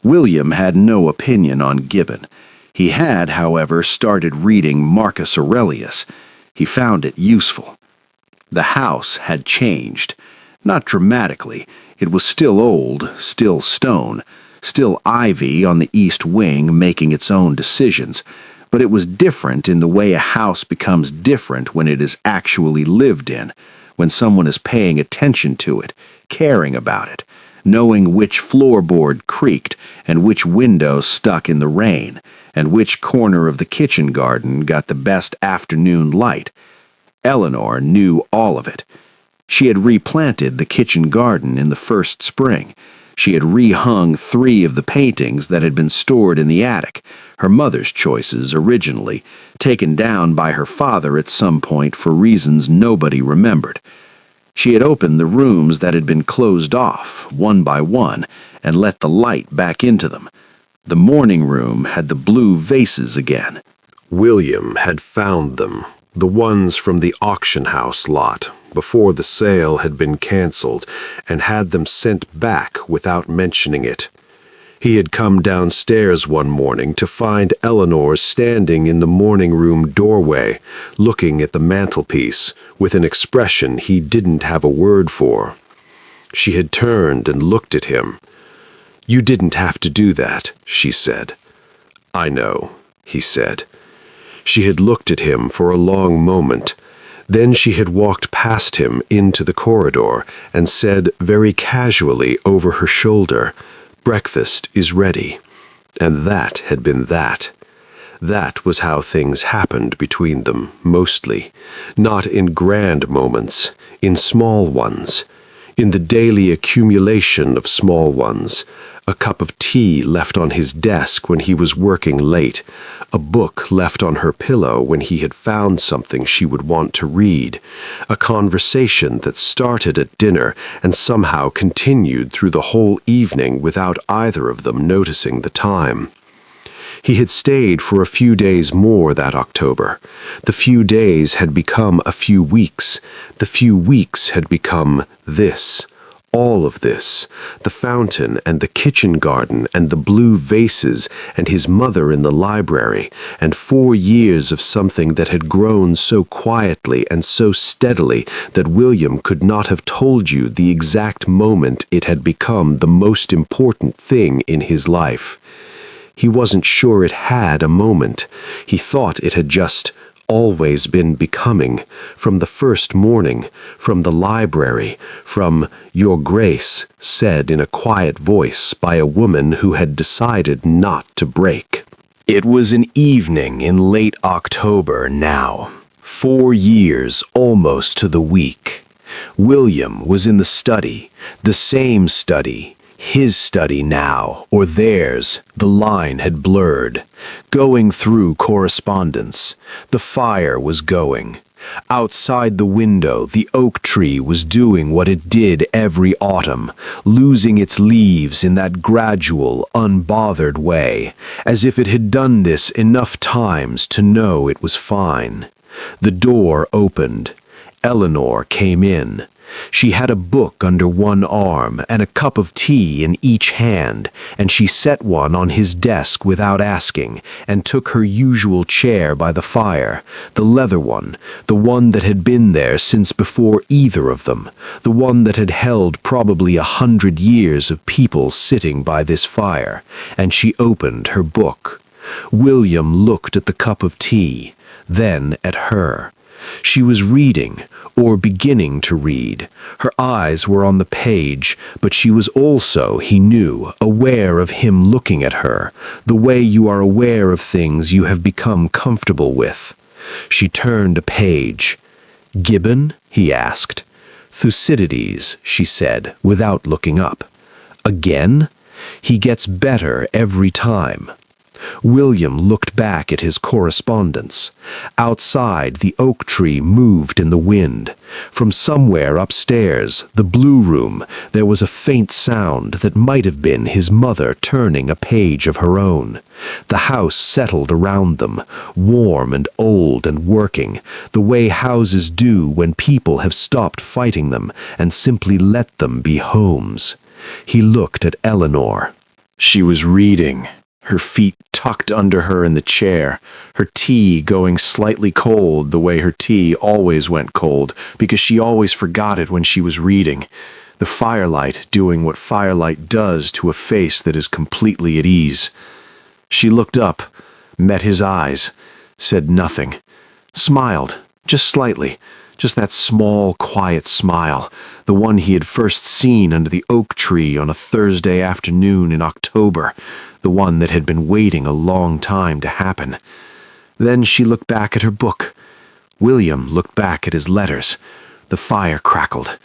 William had no opinion on Gibbon. He had, however, started reading Marcus Aurelius. He found it useful. The house had changed. Not dramatically. It was still old, still stone, still ivy on the east wing making its own decisions, but it was different in the way a house becomes different when it is actually lived in, when someone is paying attention to it, caring about it, knowing which floorboard creaked and which window stuck in the rain, and which corner of the kitchen garden got the best afternoon light. Eleanor knew all of it. She had replanted the kitchen garden in the first spring. She had rehung 3 of the paintings that had been stored in the attic, her mother's choices originally, taken down by her father at some point for reasons nobody remembered. She had opened the rooms that had been closed off, one by one, and let the light back into them. The morning room had the blue vases again. William had found them, the ones from the auction house lot, before the sale had been canceled, and had them sent back without mentioning it. He had come downstairs one morning to find Eleanor standing in the morning room doorway, looking at the mantelpiece, with an expression he didn't have a word for. She had turned and looked at him. "You didn't have to do that," she said. "I know," he said. She had looked at him for a long moment. Then she had walked past him into the corridor and said very casually over her shoulder, "Breakfast is ready." And that had been that. That was how things happened between them, mostly. Not in grand moments, in small ones. In the daily accumulation of small ones. A cup of tea left on his desk when he was working late. A book left on her pillow when he had found something she would want to read. A conversation that started at dinner and somehow continued through the whole evening without either of them noticing the time. He had stayed for a few days more that October. The few days had become a few weeks. The few weeks had become this. All of this, the fountain and the kitchen garden and the blue vases and his mother in the library, and 4 years of something that had grown so quietly and so steadily that William could not have told you the exact moment it had become the most important thing in his life. He wasn't sure it had a moment. He thought it had just always been becoming, from the first morning, from the library, from "Your Grace," said in a quiet voice by a woman who had decided not to break. It was an evening in late October now, 4 years almost to the week. William was in the study, the same study, his study now, or theirs, the line had blurred, going through correspondence. The fire was going. Outside the window, the oak tree was doing what it did every autumn, losing its leaves in that gradual, unbothered way, as if it had done this enough times to know it was fine. The door opened. Eleanor came in. She had a book under one arm and a cup of tea in each hand, and she set one on his desk without asking, and took her usual chair by the fire, the leather one, the one that had been there since before either of them, the one that had held probably 100 years of people sitting by this fire, and she opened her book. William looked at the cup of tea, then at her. She was reading, or beginning to read. Her eyes were on the page, but she was also, he knew, aware of him looking at her, the way you are aware of things you have become comfortable with. She turned a page. "Gibbon?" he asked. "Thucydides," she said, without looking up. "Again? He gets better every time." William looked back at his correspondence. Outside, the oak tree moved in the wind. From somewhere upstairs, the blue room, there was a faint sound that might have been his mother turning a page of her own. The house settled around them, warm and old and working, the way houses do when people have stopped fighting them and simply let them be homes. He looked at Eleanor. She was reading, her feet tucked under her in the chair, her tea going slightly cold the way her tea always went cold, because she always forgot it when she was reading. The firelight doing what firelight does to a face that is completely at ease. She looked up, met his eyes, said nothing, smiled, just slightly, just that small, quiet smile, the one he had first seen under the oak tree on a Thursday afternoon in October, the one that had been waiting a long time to happen. Then she looked back at her book. William looked back at his letters. The fire crackled.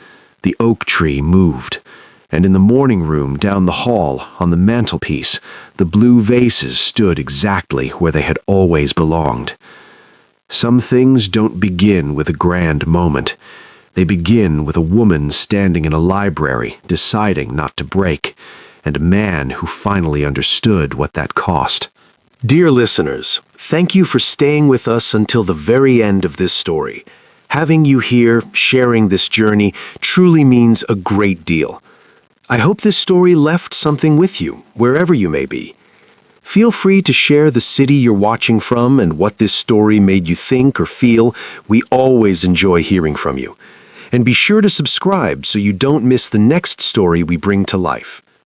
The oak tree moved. And in the morning room down the hall, on the mantelpiece, the blue vases stood exactly where they had always belonged. Some things don't begin with a grand moment. They begin with a woman standing in a library, deciding not to break, and a man who finally understood what that cost. Dear listeners, thank you for staying with us until the very end of this story. Having you here, sharing this journey, truly means a great deal. I hope this story left something with you, wherever you may be. Feel free to share the city you're watching from and what this story made you think or feel. We always enjoy hearing from you. And be sure to subscribe so you don't miss the next story we bring to life.